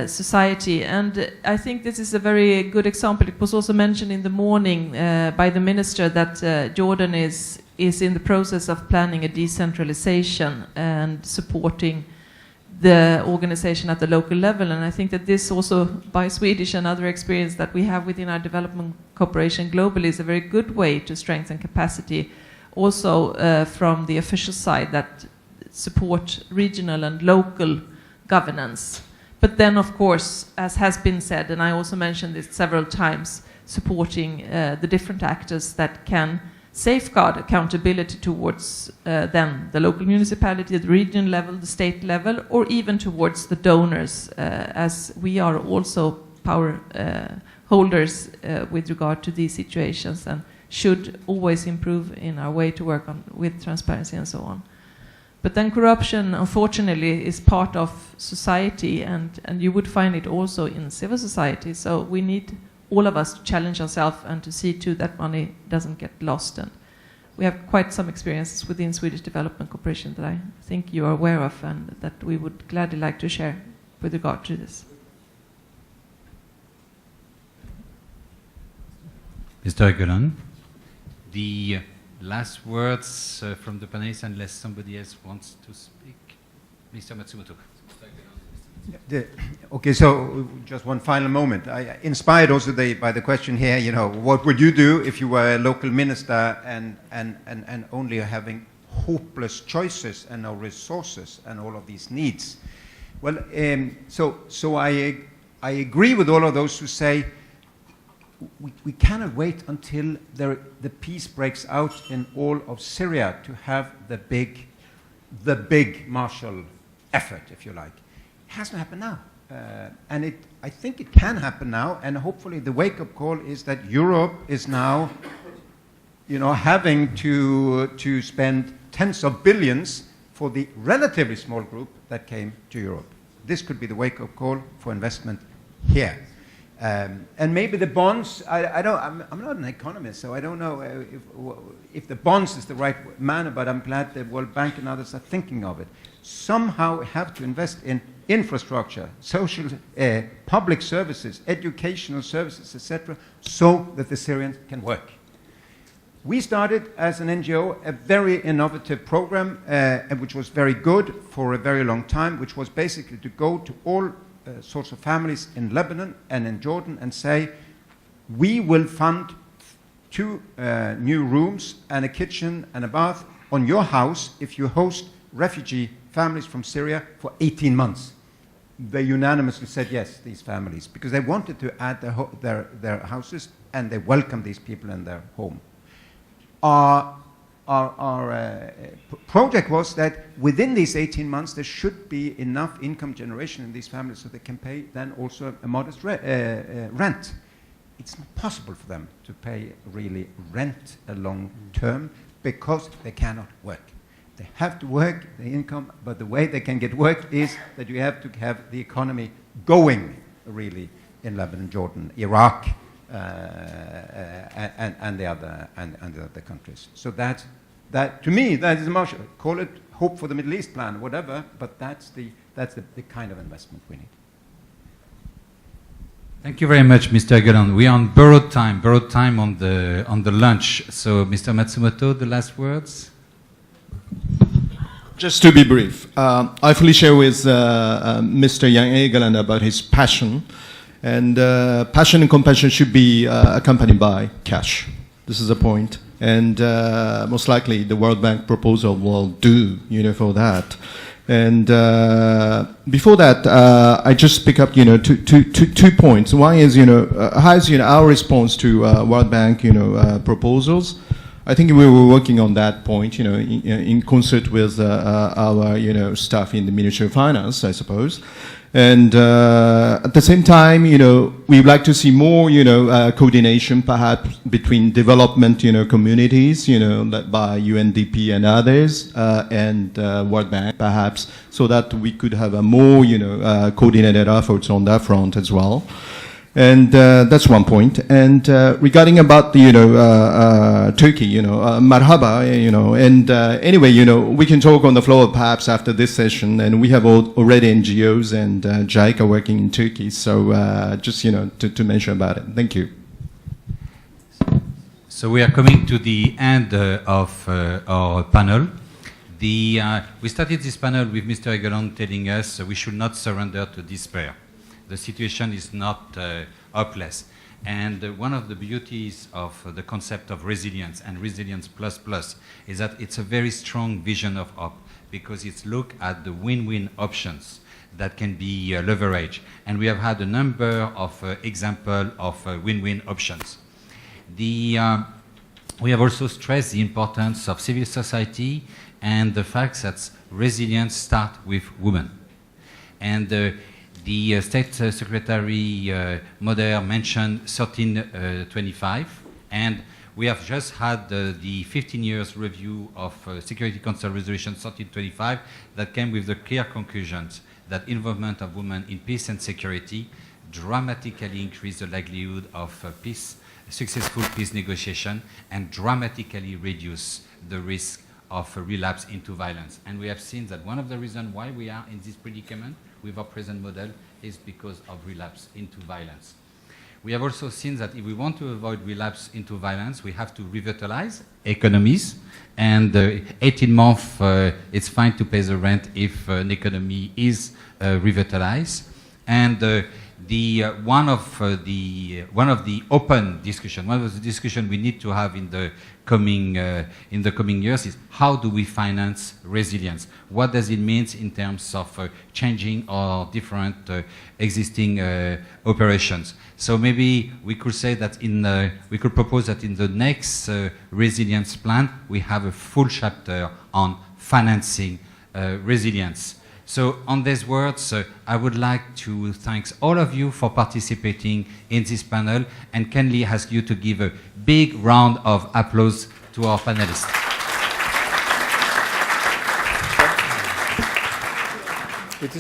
society. And I think this is a very good example. It was also mentioned in the morning by the minister that Jordan is in the process of planning a decentralization and supporting the organization at the local level. And I think that this also, by Swedish and other experience that we have within our development cooperation globally, is a very good way to strengthen capacity, also from the official side, that support regional and local governance. But then, of course, as has been said, and I also mentioned this several times, supporting the different actors that can safeguard accountability towards then the local municipality, the region level, the state level, or even towards the donors, as we are also power holders with regard to these situations and should always improve in our way to work on with transparency and so on. But then corruption, unfortunately, is part of society, and you would find it also in civil society. So we need all of us to challenge ourselves and to see to that money doesn't get lost. And we have quite some experiences within Swedish Development Corporation that I think you are aware of and that we would gladly like to share with regard to this. Mr. Egeland, the last words from the panelists, unless somebody else wants to speak. Mr. Matsumoto. Okay, so just one final moment. I inspired also by the question here, you know, what would you do if you were a local minister and only having hopeless choices and no resources and all of these needs? Well, so I agree with all of those who say we cannot wait until the peace breaks out in all of Syria to have the big Marshall effort, if you like. It hasn't happened now. And I think it can happen now, and hopefully the wake-up call is that Europe is now, you know, having to spend tens of billions for the relatively small group that came to Europe. This could be the wake-up call for investment here. And maybe the bonds, I'm not an economist, so I don't know if the bonds is the right manner, but I'm glad the World Bank and others are thinking of it. Somehow we have to invest in infrastructure, social, public services, educational services, etc., so that the Syrians can work. We started as an NGO a very innovative program, which was very good for a very long time, which was basically to go to all sorts of families in Lebanon and in Jordan and say, we will fund 2 new rooms and a kitchen and a bath on your house if you host refugee families from Syria for 18 months. They unanimously said yes, these families, because they wanted to add their houses, and they welcomed these people in their home. Our project was that within these 18 months there should be enough income generation in these families so they can pay then also a modest rent. It's not possible for them to pay really rent a long term because they cannot work. They have to work, the income, but the way they can get work is that you have to have the economy going really in Lebanon, Jordan, Iraq, and the other countries. So that to me that is a motion. Call it Hope for the Middle East plan, whatever, but that's the kind of investment we need. Thank you very much, Mr. Egeland. We are on borrowed time on the lunch. So, Mr. Matsumoto, the last words. Just to be brief, I fully share with Mr. Egeland about his passion, and passion and compassion should be accompanied by cash. This is the point, and most likely the World Bank proposal will do, for that. And before that, I just pick up, two points. One is, how is our response to World Bank, proposals? I think we were working on that point, in concert with our, staff in the Ministry of Finance, I suppose. And at the same time, we would like to see more, coordination perhaps between development, communities, led by UNDP and others, and World Bank perhaps, so that we could have a more, coordinated efforts on that front as well. And that's one point. And regarding about the, Turkey, marhaba, and anyway, we can talk on the floor perhaps after this session, and we have already NGOs and JICA working in Turkey, so just, to mention about it. Thank you. So we are coming to the end of our panel. We started this panel with Mr. Egeland telling us we should not surrender to despair. The situation is not hopeless. And one of the beauties of the concept of resilience and resilience plus plus is that it's a very strong vision of hope, because it's look at the win-win options. that can be leveraged. And we have had a number of examples of win-win options. We have also stressed the importance of civil society and the fact that resilience starts with women. And the State Secretary Modéer mentioned 1325, and we have just had the 15 years review of Security Council Resolution 1325 that came with the clear conclusions that involvement of women in peace and security dramatically increase the likelihood of successful peace negotiation and dramatically reduce the risk of a relapse into violence. And we have seen that one of the reasons why we are in this predicament with our present model is because of relapse into violence. We have also seen that if we want to avoid relapse into violence, we have to revitalize economies. And 18 months, it's fine to pay the rent if an economy is revitalized. And one of the open discussion, one of the discussion we need to have in the coming years is how do we finance resilience? What does it mean in terms of changing our different existing operations? So maybe we could say that we could propose that in the next resilience plan we have a full chapter on financing resilience. So on these words, I would like to thank all of you for participating in this panel and kindly ask you to give a big round of applause to our panelists. It is